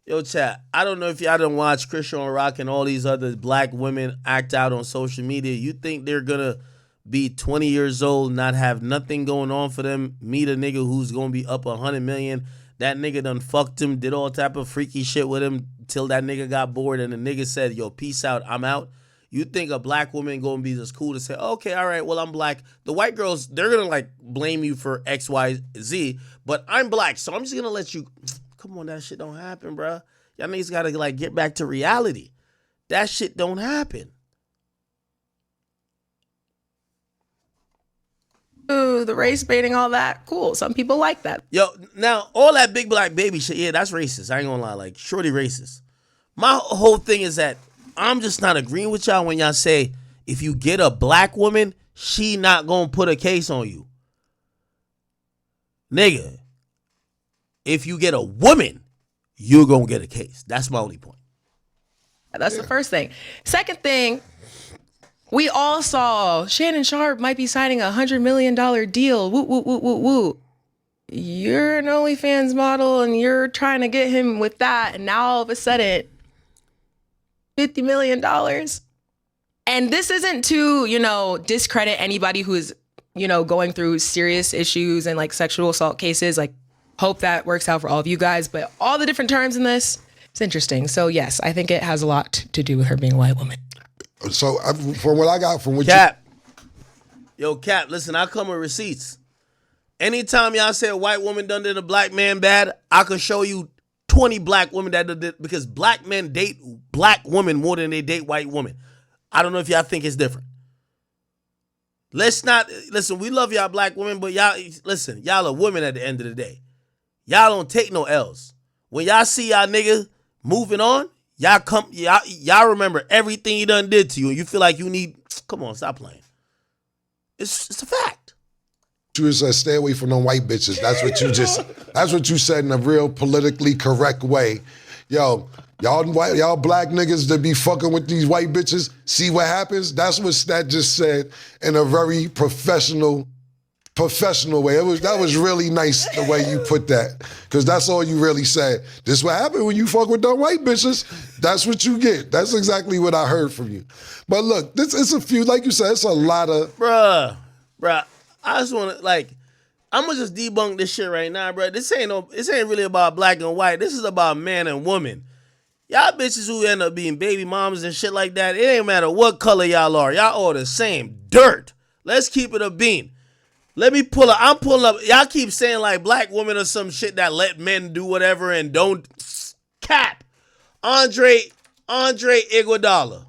Yo, chat, I don't know if y'all done watch Christian Rock and all these other black women act out on social media. You think they're going to be 20 years old, not have nothing going on for them, meet a nigga who's going to be up 100 million. That nigga done fucked him, did all type of freaky shit with him till that nigga got bored and the nigga said, yo, peace out, I'm out. You think a black woman going to be just cool to say, okay, all right, well, I'm black. The white girls, they're going to like blame you for X, Y, Z, but I'm black, so I'm just going to let you... Come on, that shit don't happen, bro. Y'all niggas gotta like get back to reality. That shit don't happen. Ooh, the race baiting, all that. Cool. Some people like that. Yo, now all that big black baby shit, yeah, that's racist. I ain't gonna lie, like shorty racist. My whole thing is that I'm just not agreeing with y'all when y'all say if you get a black woman, she not gonna put a case on you. Nigga. If you get a woman, you're going to get a case. That's my only point. That's the first thing. Second thing, we all saw Shannon Sharpe might be signing $100 million deal. Woo, woo, woo, woo, woo. You're an OnlyFans model and you're trying to get him with that. And now all of a sudden, $50 million. And this isn't to, discredit anybody who is, going through serious issues and like sexual assault cases. Like, hope that works out for all of you guys, but all the different terms in this, it's interesting. So yes, I think it has a lot to do with her being a white woman. So from what I got from what Cap. Yo, Cap, listen, I come with receipts. Anytime y'all say a white woman done did a black man bad, I could show you 20 black women that did it because black men date black women more than they date white women. I don't know if y'all think it's different. Listen, we love y'all black women, but y'all are women at the end of the day. Y'all don't take no L's. When y'all see y'all nigga moving on, y'all remember everything he done did to you, and you feel like you need. Come on, stop playing. It's a fact. You said stay away from them white bitches. That's what you said in a real politically correct way. Yo, y'all black niggas that be fucking with these white bitches, see what happens? That's what Stat just said in a very professional way. That was really nice the way you put that, because that's all you really said. This what happened when you fuck with them white bitches. That's what you get. That's exactly what I heard from you. But look, it's a few, like you said, it's a lot of bruh. I just want to I'm gonna just debunk this shit right now, bruh. This ain't really about black and white. This is about man and woman. Y'all bitches who end up being baby mamas and shit like that, it ain't matter what color y'all are. Y'all all the same dirt. Let's keep it a bean. I'm pulling up. Y'all keep saying like black women or some shit that let men do whatever and don't. Cap. Andre Iguodala.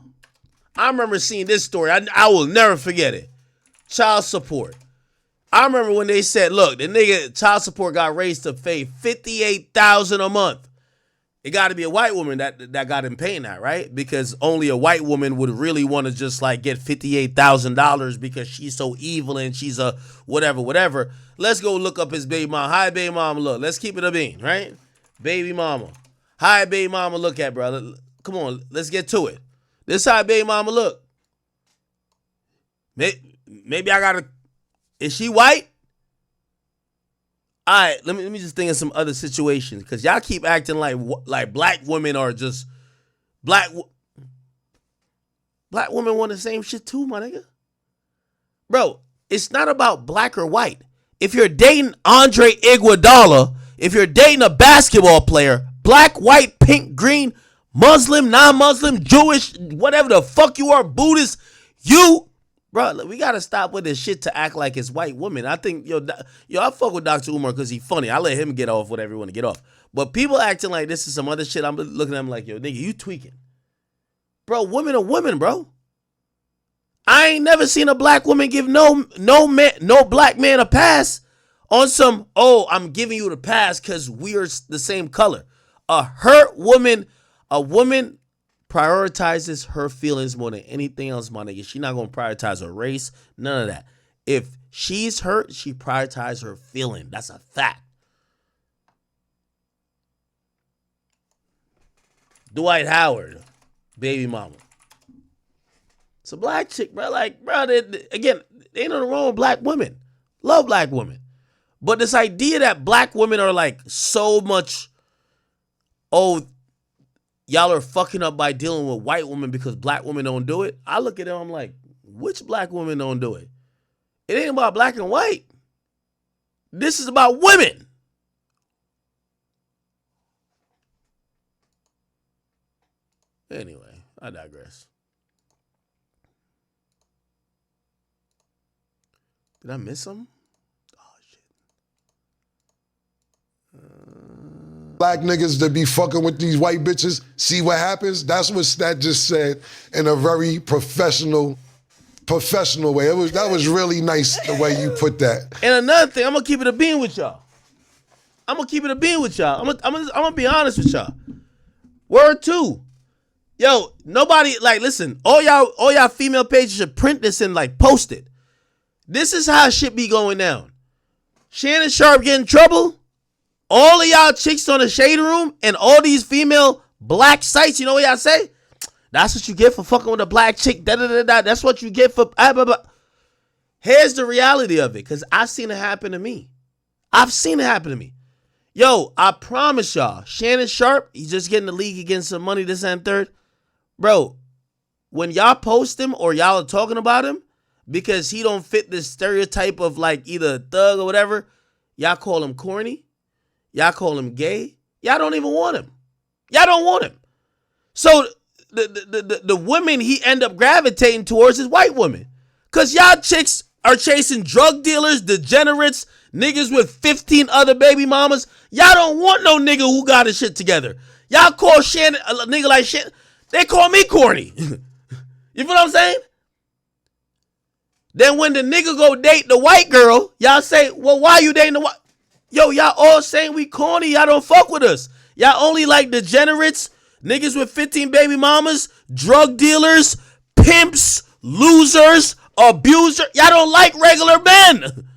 I remember seeing this story. I will never forget it. Child support. I remember when they said, look, the nigga child support got raised to pay $58,000 a month. It got to be a white woman that got him paying that, right? Because only a white woman would really want to just like get $58,000 because she's so evil and she's a whatever. Let's go look up his baby mama. Hi, baby mama, look. Let's keep it a bean, right? Baby mama. Hi, baby mama, look at, brother. Come on, let's get to it. This how baby mama look. Maybe I gotta. Is she white? All right, let me just think of some other situations, because y'all keep acting like black women are just black women want the same shit too, my nigga. Bro, it's not about black or white. If you're dating Andre Iguodala, if you're dating a basketball player, black, white, pink, green, Muslim, non-Muslim, Jewish, whatever the fuck you are, Buddhist, bro, we gotta stop with this shit to act like it's white women. I think, I fuck with Dr. Umar because he's funny. I let him get off whatever he want to get off. But people acting like this is some other shit, I'm looking at him like, yo, nigga, you tweaking. Bro, women are women, bro. I ain't never seen a black woman give no black man a pass on some, I'm giving you the pass because we are the same color. A woman prioritizes her feelings more than anything else, my nigga. She not gonna prioritize her race, none of that. If she's hurt, she prioritizes her feeling. That's a fact. Dwight Howard, baby mama. It's a black chick, bro. Like, bro, again, ain't nothing wrong with black women. Love black women. But this idea that black women are like so much, y'all are fucking up by dealing with white women because black women don't do it. I look at them, I'm like, which black women don't do it? It ain't about black and white. This is about women. Anyway, I digress. Did I miss something? Black niggas that be fucking with these white bitches, see what happens? That's what Stat just said in a very professional way. That was really nice the way you put that. And another thing, I'm gonna keep it a bean with y'all. I'm gonna be honest with y'all. Word two. Yo, nobody, like, listen, all y'all female pages should print this and, like, post it. This is how shit be going down. Shannon Sharpe get in trouble. All of y'all chicks on the Shade Room and all these female black sites, you know what y'all say? That's what you get for fucking with a black chick. Da-da-da-da. That's what you get for... Blah, blah, blah. Here's the reality of it, because I've seen it happen to me. Yo, I promise y'all, Shannon Sharpe, he's just getting the league against some money, this and third. Bro, when y'all post him or y'all are talking about him, because he don't fit this stereotype of, like, either a thug or whatever, y'all call him corny. Y'all call him gay. Y'all don't even want him. Y'all don't want him. So the women he end up gravitating towards is white women. Because y'all chicks are chasing drug dealers, degenerates, niggas with 15 other baby mamas. Y'all don't want no nigga who got his shit together. Y'all call Shannon, a nigga like Shannon, they call me corny. You feel what I'm saying? Then when the nigga go date the white girl, y'all say, well, why you dating the white? Yo, y'all all saying we corny. Y'all don't fuck with us. Y'all only like degenerates, niggas with 15 baby mamas, drug dealers, pimps, losers, abusers. Y'all don't like regular men.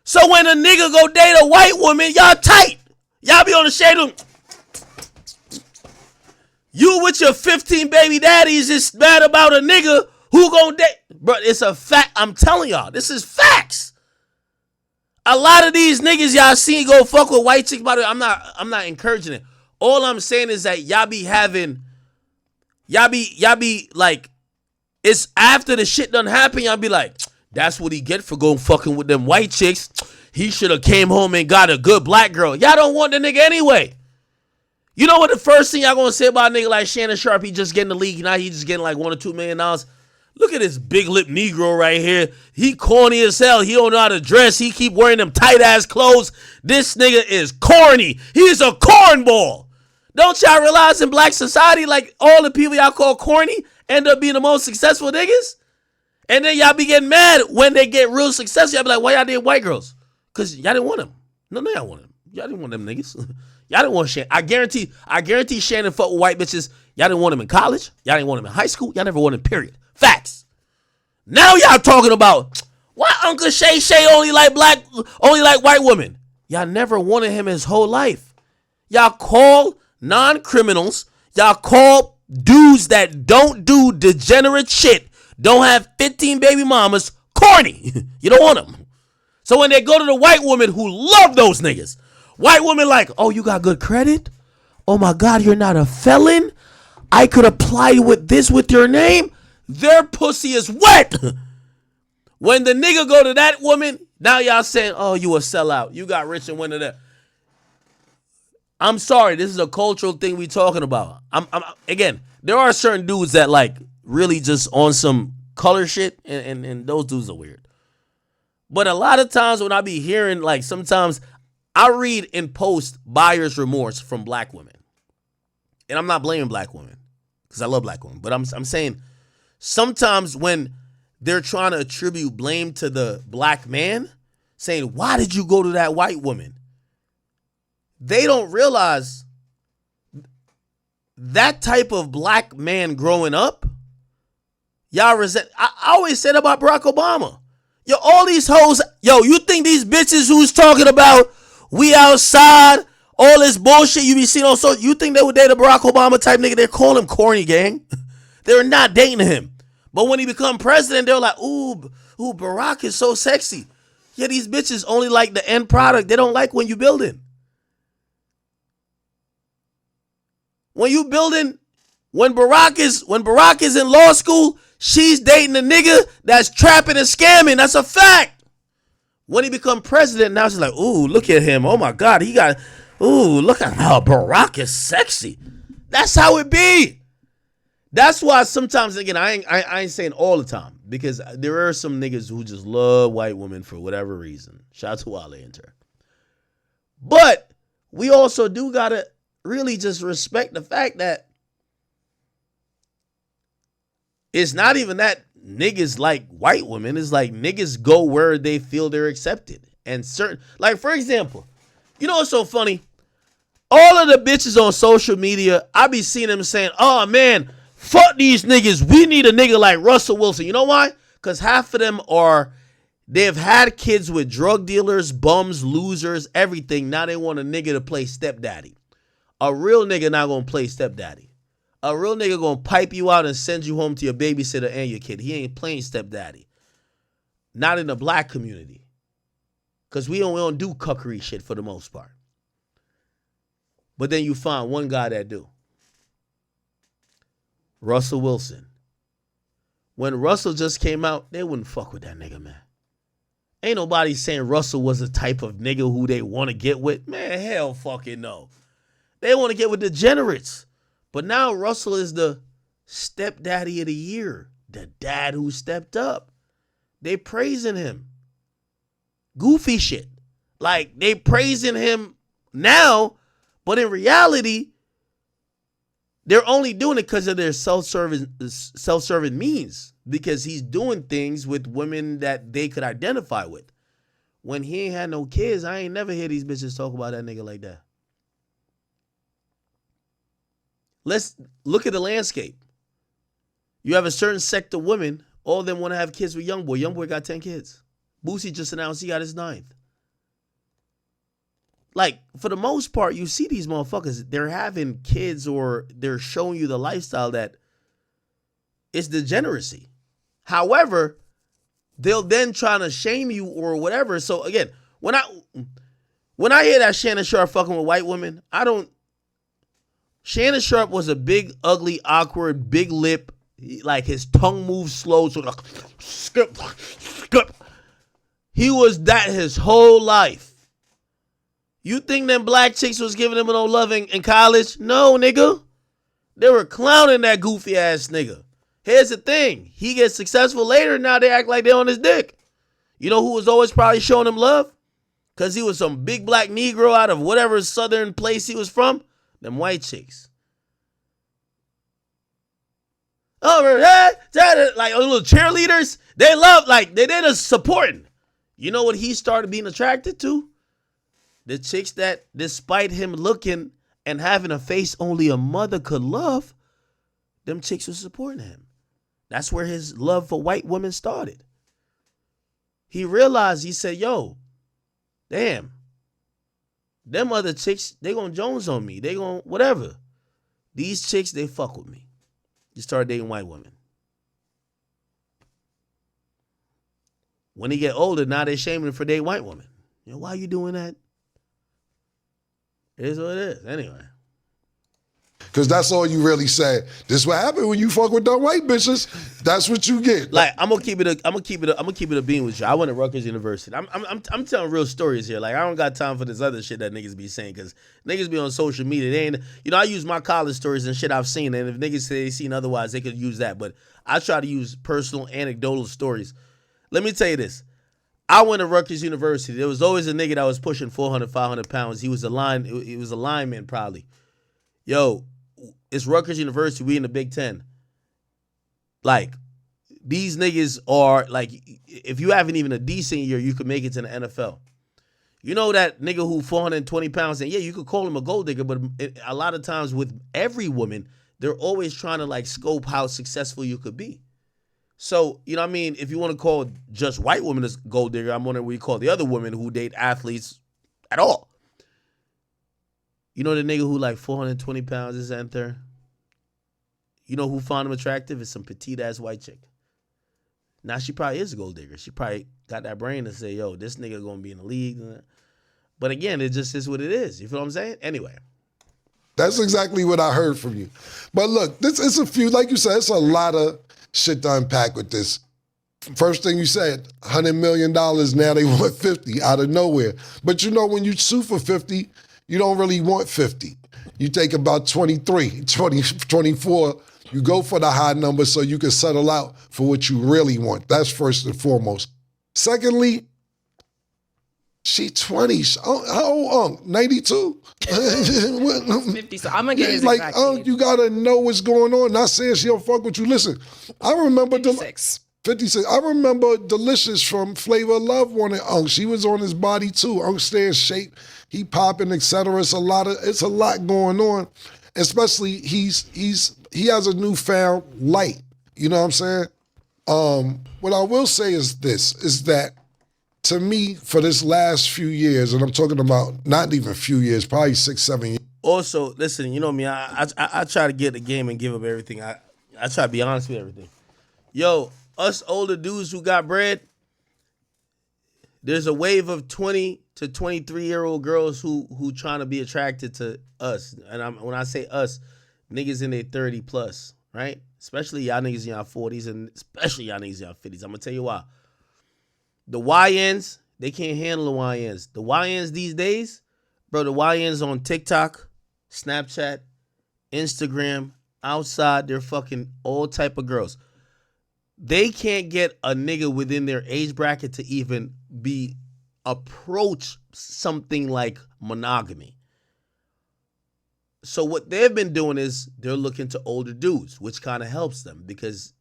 So when a nigga go date a white woman, y'all tight. Y'all be on the shade of... You with your 15 baby daddies is mad about a nigga who gonna date... Bro, it's a fact. I'm telling y'all, this is facts. A lot of these niggas y'all seen go fuck with white chicks. By the way, I'm not encouraging it. All I'm saying is that y'all be like, it's after the shit done happen, y'all be like, that's what he get for going fucking with them white chicks. He should have came home and got a good black girl. Y'all don't want the nigga anyway. You know what the first thing y'all gonna say about a nigga like Shannon Sharpe? He just getting the league. Now he just getting like $1 or $2 million. Look at this big lip Negro right here. He corny as hell. He don't know how to dress. He keep wearing them tight ass clothes. This nigga is corny. He's a cornball. Don't y'all realize in black society, like all the people y'all call corny end up being the most successful niggas? And then y'all be getting mad when they get real successful. Y'all be like, why y'all did white girls? Because y'all didn't want them. No, y'all want them. Y'all didn't want them niggas. Y'all didn't want Shannon. I guarantee Shannon fuck with white bitches. Y'all didn't want him in college. Y'all didn't want him in high school. Y'all never wanted him, period. Facts. Now y'all talking about why Uncle Shay only like white women. Y'all never wanted him his whole life. Y'all call non-criminals. Y'all call dudes that don't do degenerate shit, don't have 15 baby mamas, corny. You don't want them. So when they go to the white woman who love those niggas, white women like, oh, you got good credit? Oh my God, you're not a felon? I could apply with this with your name? Their pussy is wet. When the nigga go to that woman, now y'all saying, oh, you a sellout. You got rich and went to that. I'm sorry, this is a cultural thing we talking about. Again, there are certain dudes that like really just on some color shit, and those dudes are weird. But a lot of times when I be hearing, like, sometimes I read in post buyer's remorse from black women. And I'm not blaming black women because I love black women. But I'm saying sometimes when they're trying to attribute blame to the black man, saying, why did you go to that white woman? They don't realize that type of black man growing up, y'all resent. I always said about Barack Obama. Yo, all these hoes, you think these bitches who's talking about we outside, all this bullshit you be seeing on social, you think they would date a Barack Obama type nigga? They're calling him corny, gang. They're not dating him. But when he become president, they're like, ooh, Barack is so sexy. Yeah, these bitches only like the end product. They don't like when you build it. When Barack is in law school, she's dating a nigga that's trapping and scamming. That's a fact. When he become president, now she's like, ooh, look at him. Oh my God, look at how Barack is sexy. That's how it be. That's why sometimes, again, I ain't saying all the time, because there are some niggas who just love white women for whatever reason. Shout out to Wale and her. But we also do gotta really just respect the fact that it's not even that niggas like white women. It's like niggas go where they feel they're accepted. And like, for example, you know what's so funny? All of the bitches on social media, I be seeing them saying, oh man, fuck these niggas. We need a nigga like Russell Wilson. You know why? Because half of them they've had kids with drug dealers, bums, losers, everything. Now they want a nigga to play stepdaddy. A real nigga not gonna play stepdaddy. A real nigga gonna pipe you out and send you home to your babysitter and your kid. He ain't playing stepdaddy. Not in the black community. Because we don't do cuckery shit for the most part. But then you find one guy that do. Russell Wilson. When Russell just came out, they wouldn't fuck with that nigga, man. Ain't nobody saying Russell was the type of nigga who they want to get with. Man, hell fucking no. They want to get with degenerates. But now Russell is the stepdaddy of the year. The dad who stepped up. They praising him. Goofy shit. Like, they praising him now, but in reality, they're only doing it because of their self-serving means. Because he's doing things with women that they could identify with. When he ain't had no kids, I ain't never hear these bitches talk about that nigga like that. Let's look at the landscape. You have a certain sect of women, all of them want to have kids with Youngboy. Youngboy got 10 kids. Boosie just announced he got his 9th. Like, for the most part, you see these motherfuckers, they're having kids or they're showing you the lifestyle that it's degeneracy. However, they'll then try to shame you or whatever. So again, when I hear that Shannon Sharpe fucking with white women, Shannon Sharpe was a big, ugly, awkward, big lip, like his tongue moves slow, so like skip. He was that his whole life. You think them black chicks was giving him no love in college? No, nigga. They were clowning that goofy ass nigga. Here's the thing. He gets successful later, now they act like they on his dick. You know who was always probably showing him love? Because he was some big black Negro out of whatever southern place he was from. Them white chicks. Oh, like little cheerleaders. They love, like, they're just supporting. You know what he started being attracted to? The chicks that, despite him looking and having a face only a mother could love, them chicks were supporting him. That's where his love for white women started. He realized, he said, yo, damn, them other chicks, they gonna Jones on me. They gonna whatever. These chicks, they fuck with me. He started dating white women. When he get older, now they shaming him for dating white women. You know, why you doing that? It is what it is. Anyway. Because that's all you really said. This is what happened when you fuck with dumb white bitches. That's what you get. Like, I'm gonna keep it a bean with you. I went to Rutgers University. I'm telling real stories here. Like, I don't got time for this other shit that niggas be saying, because niggas be on social media. They ain't, you know, I use my college stories and shit I've seen, and if niggas say they seen otherwise, they could use that. But I try to use personal anecdotal stories. Let me tell you this. I went to Rutgers University. There was always a nigga that was pushing 400, 500 pounds. He was a lineman probably. Yo, it's Rutgers University. We in the Big Ten. Like, these niggas are, like, if you haven't even a decent year, you could make it to the NFL. You know that nigga who 420 pounds, and yeah, you could call him a gold digger, but a lot of times with every woman, they're always trying to, like, scope how successful you could be. So, you know what I mean? If you want to call just white women as gold digger, I'm wondering what you call the other women who date athletes at all. You know the nigga who like 420 pounds is and there? You know who found him attractive? It's some petite-ass white chick. Now, she probably is a gold digger. She probably got that brain to say, yo, this nigga going to be in the league. But again, it just is what it is. You feel what I'm saying? Anyway. That's exactly what I heard from you. But look, this is a few, like you said, it's a lot of shit to unpack with this. First thing you said, $100 million, now they want 50 out of nowhere. But you know, when you sue for 50, you don't really want 50. You take about 23, 20, 24, you go for the high number so you can settle out for what you really want. That's first and foremost. Secondly, she 20. How old? 92? 50, so I'm gonna get his like, exact age. you gotta know what's going on. Not saying she don't fuck with you. Listen, I remember 56. 56. I remember Delicious from Flavor of Love wanted Unc. She was on his body too. Unc stay in shape. He popping, etc. It's a lot going on. Especially he has a newfound light. You know what I'm saying? What I will say is this, is that to me, for this last few years, and I'm talking about not even a few years, probably 6, 7 years. Also, listen, you know me, I try to get the game and give up everything. I try to be honest with everything. Yo, us older dudes who got bread, there's a wave of 20 to 23-year-old girls who trying to be attracted to us. And when I say us, niggas in their 30 plus, right? Especially y'all niggas in y'all 40s and especially y'all niggas in y'all 50s. I'm going to tell you why. The YNs, they can't handle the YNs. The YNs these days, bro, the YNs on TikTok, Snapchat, Instagram, outside, they're fucking all type of girls. They can't get a nigga within their age bracket to even approach something like monogamy. So what they've been doing is they're looking to older dudes, which kind of helps them because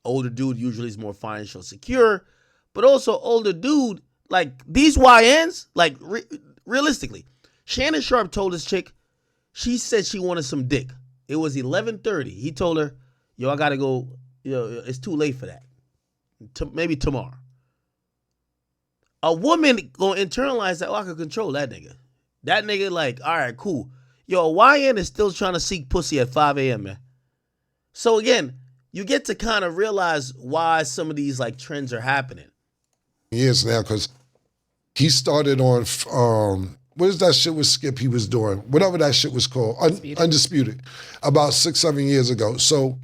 older dude usually is more financially secure, but also older dude, like these YNs, like realistically, Shannon Sharpe told this chick, she said she wanted some dick. It was 11:30. He told her, yo, I got to go. It's too late for that. Maybe tomorrow. A woman gonna internalize that, I can control that nigga. That nigga like, all right, cool. Yo, YN is still trying to seek pussy at 5 a.m., man. So again, you get to kind of realize why some of these like trends are happening. Years now, because he started on, what is that shit with Skip he was doing? Whatever that shit was called, Undisputed, about 6, 7 years ago. So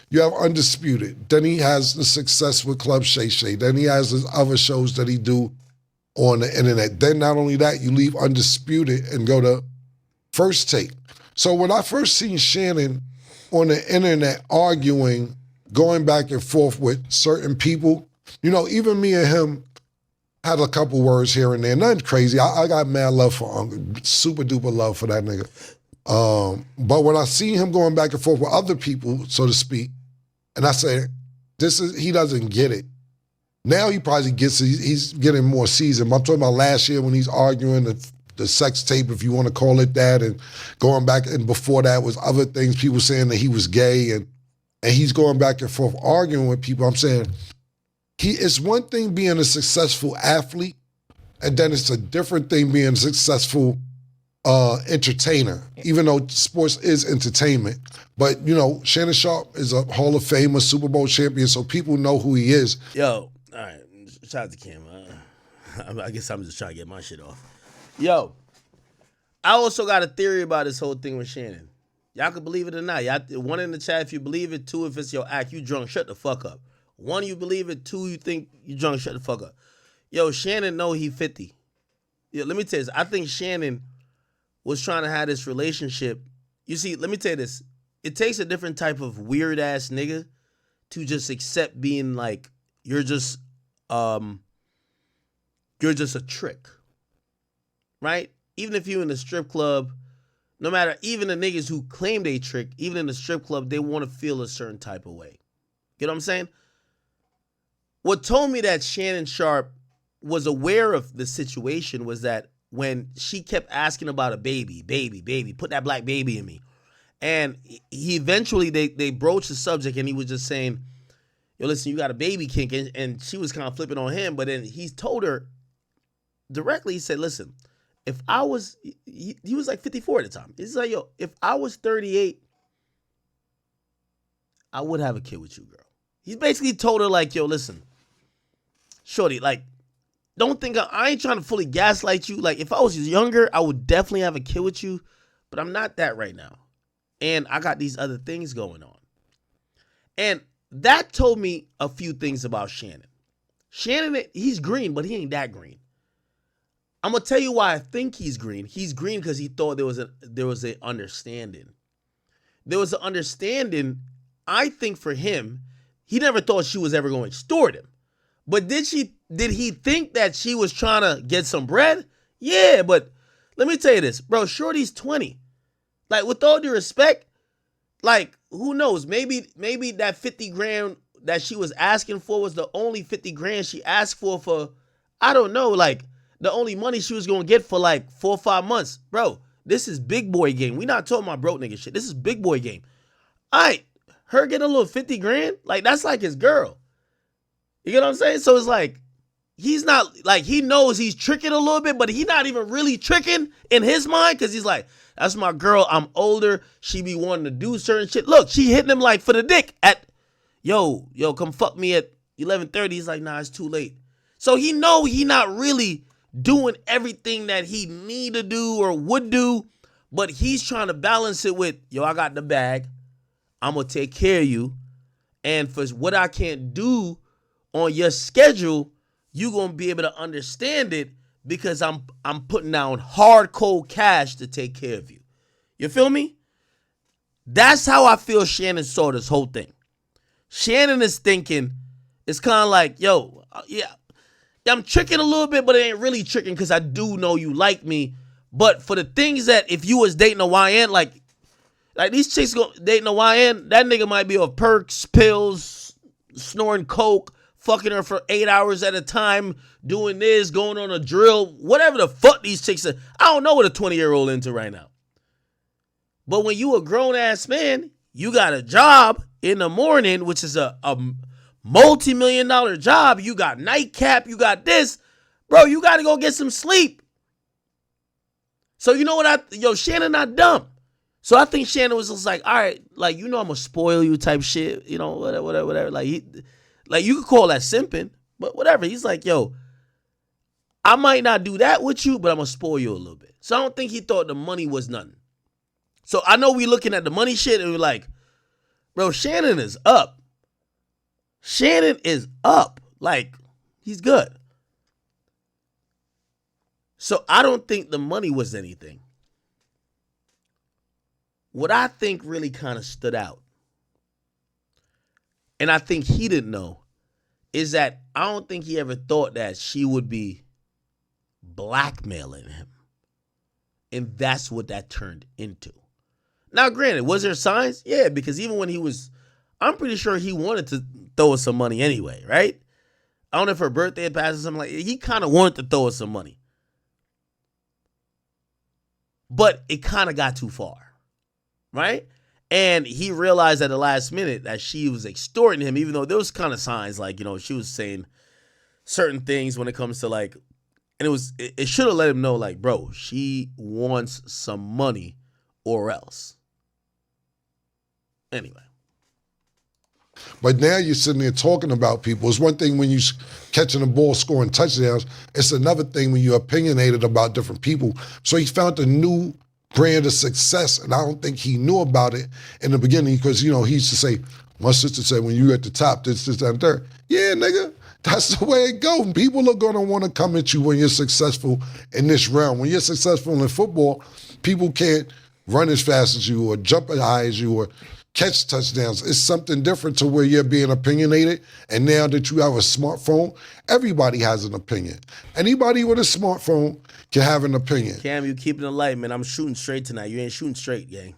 you have Undisputed. Then he has the success with Club Shay Shay. Then he has his other shows that he do on the internet. Then not only that, you leave Undisputed and go to First Take. So when I first seen Shannon on the internet arguing, going back and forth with certain people, even me and him had a couple words here and there. Nothing crazy. I got mad love for Uncle. Super duper love for that nigga. But when I seen him going back and forth with other people, so to speak, and I said, he doesn't get it. Now he probably gets it. He's getting more seasoned. I'm talking about last year when he's arguing the sex tape, if you want to call it that, and going back, and before that was other things, people saying that he was gay, and he's going back and forth arguing with people. I'm saying, it's one thing being a successful athlete, and then it's a different thing being a successful entertainer, even though sports is entertainment. But, Shannon Sharpe is a Hall of Famer, Super Bowl champion, so people know who he is. Yo, all right, shout out to Kim. I guess I'm just trying to get my shit off. Yo, I also got a theory about this whole thing with Shannon. Y'all can believe it or not. Y'all, one in the chat if you believe it, 2 if it's your act, you drunk, shut the fuck up. 1, you believe it, 2, you think you drunk, shut the fuck up. Yo, Shannon know he 50. Yo, let me tell you this. I think Shannon was trying to have this relationship. You see, let me tell you this. It takes a different type of weird ass nigga to just accept being like, you're just a trick. Right? Even if you're in the strip club, no matter, even the niggas who claim they trick, even in the strip club, they want to feel a certain type of way. You know what I'm saying? What told me that Shannon Sharpe was aware of the situation was that when she kept asking about a baby, put that black baby in me. And he eventually, they broached the subject and he was just saying, yo, listen, you got a baby kink. And she was kind of flipping on him. But then he told her directly, he said, listen, if I was, he was like 54 at the time. He's like, yo, if I was 38, I would have a kid with you, girl. He basically told her like, yo, listen, shorty, like, don't think I ain't trying to fully gaslight you. Like, if I was younger, I would definitely have a kid with you. but I'm not that right now. And I got these other things going on. And that told me a few things about Shannon. Shannon, he's green, but he ain't that green. I'm gonna tell you why I think he's green. He's green because he thought there was an understanding. There was an understanding. I think for him, he never thought she was ever going to extort him. But did he think that she was trying to get some bread? Yeah, but let me tell you this, bro. Shorty's 20. Like, with all due respect, like, who knows? Maybe that 50 grand that she was asking for was the only 50 grand she asked for, I don't know, like, the only money she was going to get for, like, 4 or 5 months. Bro, this is big boy game. We not talking about broke nigga shit. This is big boy game. All right, her getting a little 50 grand, like, that's like his girl. You get what I'm saying? So it's like, he's not, like, he knows he's tricking a little bit, but he's not even really tricking in his mind, because he's like, that's my girl. I'm older. She be wanting to do certain shit. Look, she hitting him like for the dick at, yo, come fuck me at 11:30. He's like, nah, it's too late. So he know he not really doing everything that he need to do or would do, but he's trying to balance it with, yo, I got the bag. I'm going to take care of you. And for what I can't do on your schedule, you going to be able to understand it because I'm putting down hard, cold cash to take care of you. You feel me? That's how I feel Shannon saw this whole thing. Shannon is thinking, it's kind of like, yo, yeah, I'm tricking a little bit, but it ain't really tricking because I do know you like me. But for the things that if you was dating a YN, like these chicks dating a YN, that nigga might be off perks, pills, snoring coke, fucking her for 8 hours at a time, doing this, going on a drill, whatever the fuck these chicks are. I don't know what a 20-year-old into right now. But when you a grown-ass man, you got a job in the morning, which is a multi-million-dollar job. You got nightcap, you got this. Bro, you got to go get some sleep. So you know what Shannon not dumb. So I think Shannon was just like, all right, like, you know I'm going to spoil you type shit, you know, whatever. Like, you could call that simping, but whatever. He's like, yo, I might not do that with you, but I'm going to spoil you a little bit. So I don't think he thought the money was nothing. So I know we looking at the money shit and we're like, bro, Shannon is up. Shannon is up. Like, he's good. So I don't think the money was anything. What I think really kind of stood out, and I think he didn't know, is that I don't think he ever thought that she would be blackmailing him. And that's what that turned into. Now, granted, was there signs? Yeah, because even when I'm pretty sure he wanted to throw us some money anyway, right? I don't know if her birthday had passed or something like that. He kind of wanted to throw us some money. But it kind of got too far, right? And he realized at the last minute that she was extorting him, even though there was kind of signs like, you know, she was saying certain things when it comes to like, and it should have let him know, like, bro, she wants some money or else. Anyway. But now you're sitting there talking about people. It's one thing when you're catching the ball, scoring touchdowns. It's another thing when you're opinionated about different people. So he found a new brand of success, and I don't think he knew about it in the beginning because, you know, he used to say, my sister said, when you're at the top, this, that, and third. Yeah, nigga, that's the way it goes. People are going to want to come at you when you're successful in this realm. When you're successful in football, people can't run as fast as you or jump as high as you or catch touchdowns. It's something different to where you're being opinionated. And now that you have a smartphone, everybody has an opinion. Anybody with a smartphone can have an opinion. Cam, you keeping it light, man. I'm shooting straight tonight. You ain't shooting straight, gang.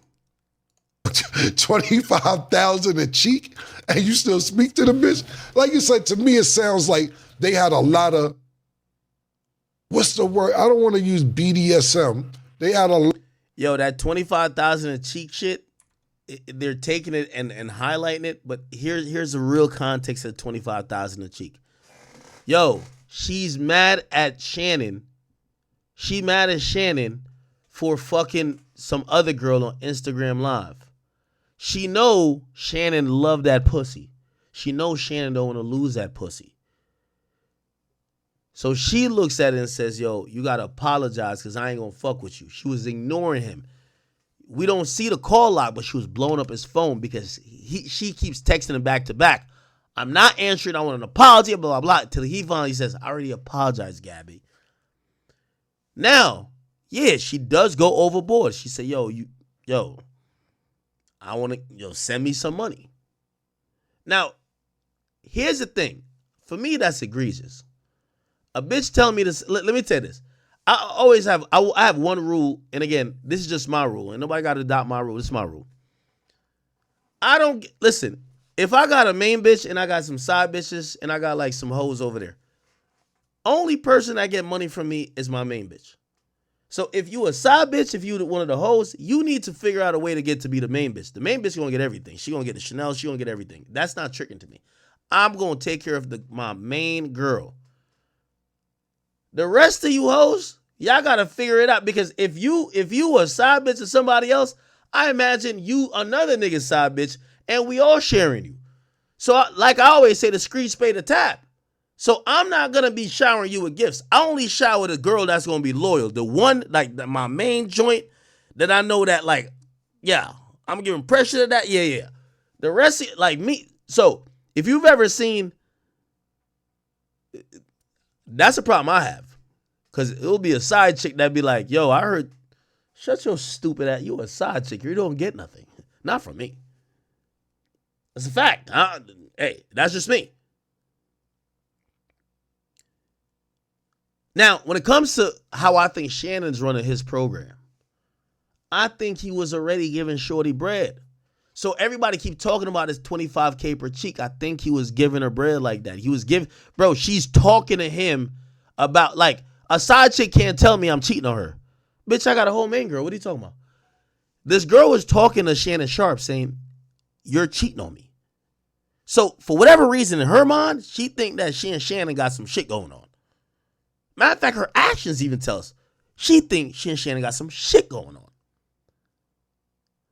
25,000 a cheek, and you still speak to the bitch? Like you said, to me, it sounds like they had a lot of, what's the word? I don't want to use BDSM. They had a... Yo, that 25,000 a cheek shit, they're taking it and highlighting it, but here's the real context of 25,000 a cheek. Yo, she's mad at Shannon. She mad at Shannon for fucking some other girl on Instagram Live. She know Shannon love that pussy. She knows Shannon don't want to lose that pussy. So she looks at it and says, yo, you got to apologize because I ain't going to fuck with you. She was ignoring him. we don't see the call log, but she was blowing up his phone because she keeps texting him back to back. I'm not answering. I want an apology, blah, blah, blah, until he finally says, I already apologized, Gabby. Now, yeah, she does go overboard. She said, yo, I want to, send me some money. Now, here's the thing. For me, that's egregious. A bitch telling me this, let me tell you this. I have one rule, and again, this is just my rule, and nobody got to adopt my rule. This is my rule. Listen, if I got a main bitch and I got some side bitches and I got like some hoes over there, only person that get money from me is my main bitch. So if you a side bitch, if you one of the hoes, you need to figure out a way to get to be the main bitch. The main bitch gonna get everything. She gonna get the Chanel. She gonna get everything. That's not tricking to me. I'm gonna take care of my main girl. The rest of you hoes, y'all gotta figure it out, because if you a side bitch to somebody else, I imagine you another nigga's side bitch, and we all sharing you. So like I always say, the screech spade the tap. So I'm not gonna be showering you with gifts. I only shower the girl that's gonna be loyal. The one, like my main joint that I know that, like, yeah, I'm giving pressure to that. Yeah. The rest, like me. So if you've ever seen, that's a problem I have. Because it'll be a side chick that'd be like, yo, I heard, shut your stupid ass. You a side chick. You don't get nothing. Not from me. That's a fact. Hey, that's just me. Now, when it comes to how I think Shannon's running his program, I think he was already giving Shorty bread. So everybody keep talking about his $25K per cheek. I think he was giving her bread like that. He was giving, bro, she's talking to him about, like, a side chick can't tell me I'm cheating on her. Bitch, I got a whole main girl. What are you talking about? This girl was talking to Shannon Sharpe saying, you're cheating on me. So for whatever reason, in her mind, she think that she and Shannon got some shit going on. Matter of fact, her actions even tell us she thinks she and Shannon got some shit going on.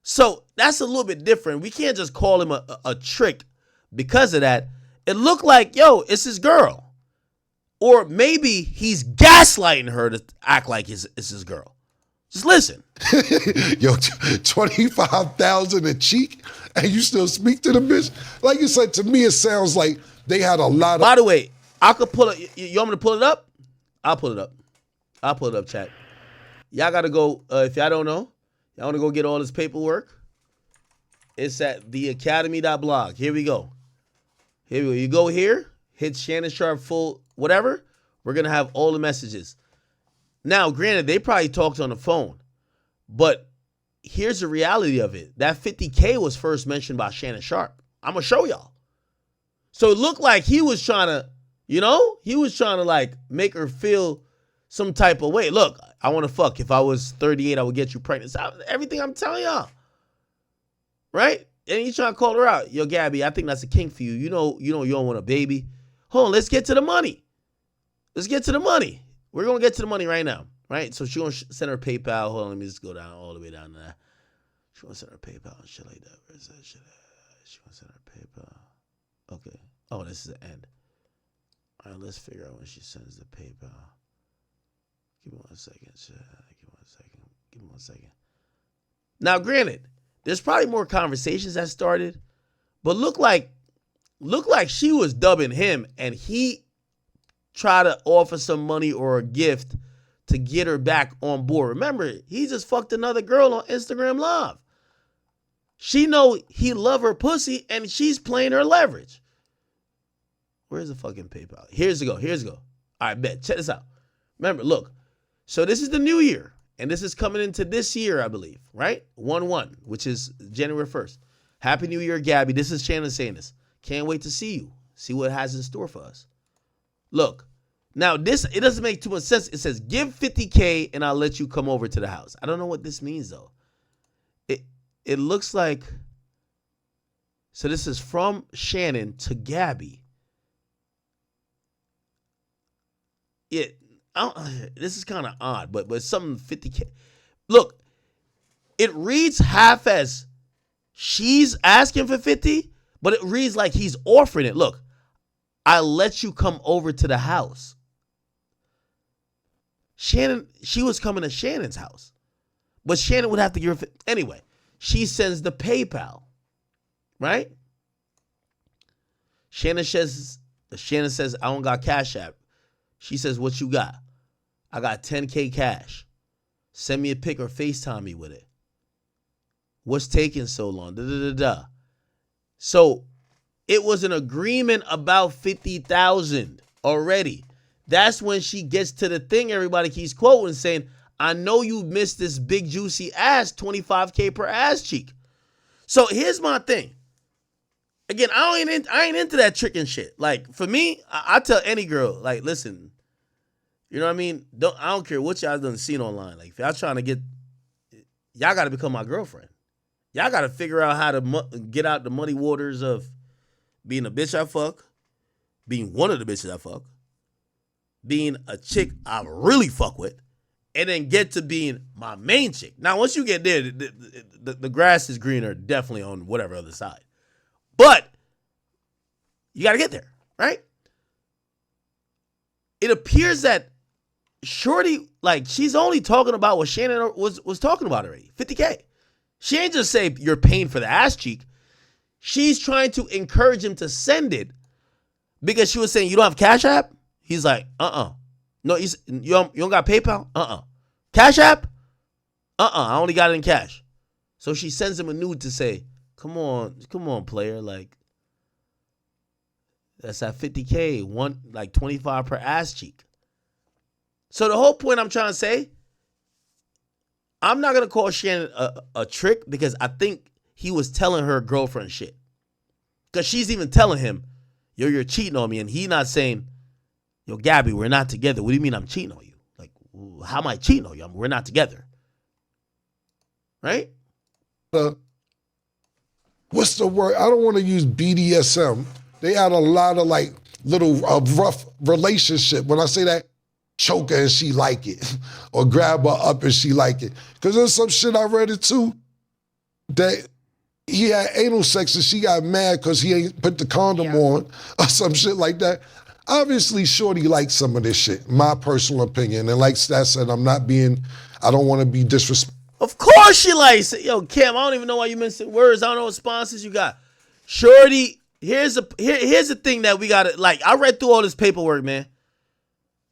So that's a little bit different. We can't just call him a trick because of that. It looked like, yo, it's his girl. Or maybe he's gaslighting her to act like it's his girl. Just listen. Yo, 25,000 a cheek, and you still speak to the bitch? Like you said, to me, it sounds like they had a lot of. By the way, I could pull it. You want me to pull it up? I'll pull it up, chat. Y'all got to go, if y'all don't know, y'all want to go get all this paperwork. It's at theacademy.blog. Here we go. You go here, hit Shannon Sharpe full whatever. We're going to have all the messages. Now, granted, they probably talked on the phone, but here's the reality of it. That 50K was first mentioned by Shannon Sharpe. I'm going to show y'all. So it looked like he was trying to, like make her feel some type of way. Look, I want to fuck. If I was 38, I would get you pregnant. So everything I'm telling y'all. Right? And he's trying to call her out. Yo, Gabby, I think that's a kink for you. You know you don't want a baby. Hold on, let's get to the money. We're going to get to the money right now. Right? So she going to send her PayPal. Hold on, let me just go down all the way down to that. She want to send her PayPal and shit like that. Where's that shit at? She want to send her PayPal. Okay. Oh, this is the end. All right, let's figure out when she sends the PayPal. Give me 1 second, chat. Give me one second. Now, granted, there's probably more conversations that started, but look like she was dubbing him, and he tried to offer some money or a gift to get her back on board. Remember, he just fucked another girl on Instagram Live. She know he love her pussy, and she's playing her leverage. Where's the fucking PayPal? Here's the go. All right, bet. Check this out. Remember, look. So this is the new year, and this is coming into this year, I believe, right? 1/1, which is January 1st. Happy New Year, Gabby. This is Shannon saying this. Can't wait to see you. See what it has in store for us. Look, now this, it doesn't make too much sense. It says, give 50K and I'll let you come over to the house. I don't know what this means, though. It looks like, so this is from Shannon to Gabby. This is kind of odd, but something 50K. Look, it reads half as she's asking for 50, but it reads like he's offering it. Look, I let you come over to the house. Shannon, she was coming to Shannon's house. But Shannon would have to give her. Anyway, she sends the PayPal, right? Shannon says, I don't got Cash App. She says, what you got? I got 10K cash. Send me a pic or FaceTime me with it. What's taking so long? Da, da, da, da. So it was an agreement about 50,000 already. That's when she gets to the thing everybody keeps quoting, saying, I know you missed this big juicy ass, 25K per ass cheek. So here's my thing. Again, I ain't into that tricking shit. Like, for me, I tell any girl, like, listen, you know what I mean? I don't care what y'all done seen online. Like, if y'all trying to y'all got to become my girlfriend. Y'all got to figure out how to get out the muddy waters of being a bitch I fuck, being one of the bitches I fuck, being a chick I really fuck with, and then get to being my main chick. Now, once you get there, the grass is greener definitely on whatever other side. But you got to get there, right? It appears that Shorty, like, she's only talking about what Shannon was talking about already, 50K. She ain't just say you're paying for the ass cheek. She's trying to encourage him to send it because she was saying, you don't have Cash App? He's like, No, you don't got PayPal? Cash App? I only got it in cash. So she sends him a nude to say, come on, player. Like, that's at 50K, like 25 per ass cheek. So the whole point I'm trying to say, I'm not going to call Shannon a trick because I think he was telling her girlfriend shit. Because she's even telling him, yo, you're cheating on me. And he not saying, yo, Gabby, we're not together. What do you mean I'm cheating on you? Like, how am I cheating on you? We're not together. Right? What's the word? I don't want to use BDSM. They had a lot of like little rough relationship. When I say that, choke her and she like it, or grab her up and she like it. Because there's some shit I read it too, that he had anal sex and she got mad because he ain't put the condom on or some shit like that. Obviously, Shorty likes some of this shit, my personal opinion. And like Stat said, I don't want to be disrespectful. Of course she likes it. Yo, Cam, I don't even know why you mentioned words. I don't know what sponsors you got. Shorty, here's the thing that we got to, like, I read through all this paperwork, man.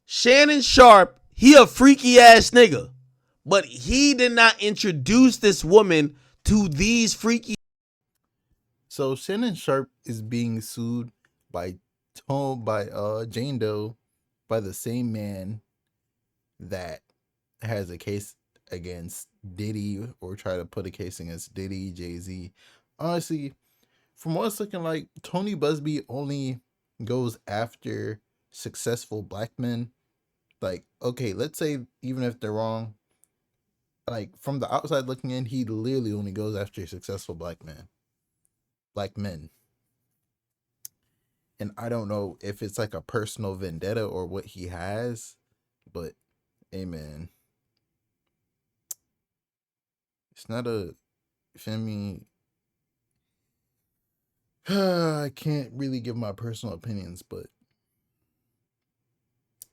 Shannon Sharpe, he a freaky ass nigga. But he did not introduce this woman to these freaky. So Shannon Sharpe is being sued by Jane Doe by the same man that has a case against Diddy, or try to put a case against Diddy, Jay-Z. Honestly, from what it's looking like, Tony Busby only goes after successful black men. Like, okay, let's say even if they're wrong, like from the outside looking in, he literally only goes after successful black men. And I don't know if it's like a personal vendetta or what he has, but amen. It's not a Femi. I can't really give my personal opinions, but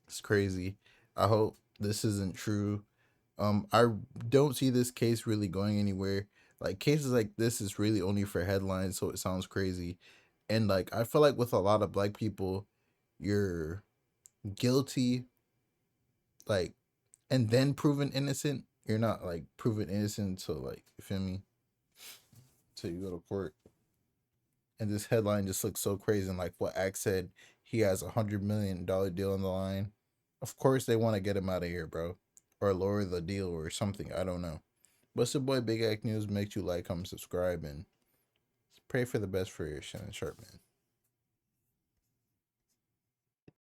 it's crazy. I hope this isn't true. I don't see this case really going anywhere. Like, cases like this is really only for headlines, so it sounds crazy. And like, I feel like with a lot of black people, you're guilty, like, and then proven innocent. You're not like proven innocent until, like, you feel me? Till you go to court. And this headline just looks so crazy. And like what Axe said, he has $100 million deal on the line. Of course they want to get him out of here, bro. Or lower the deal or something. I don't know. But it's your boy Big Act News. Make sure you like, comment, subscribe, and pray for the best for your Shannon Sharpe, man.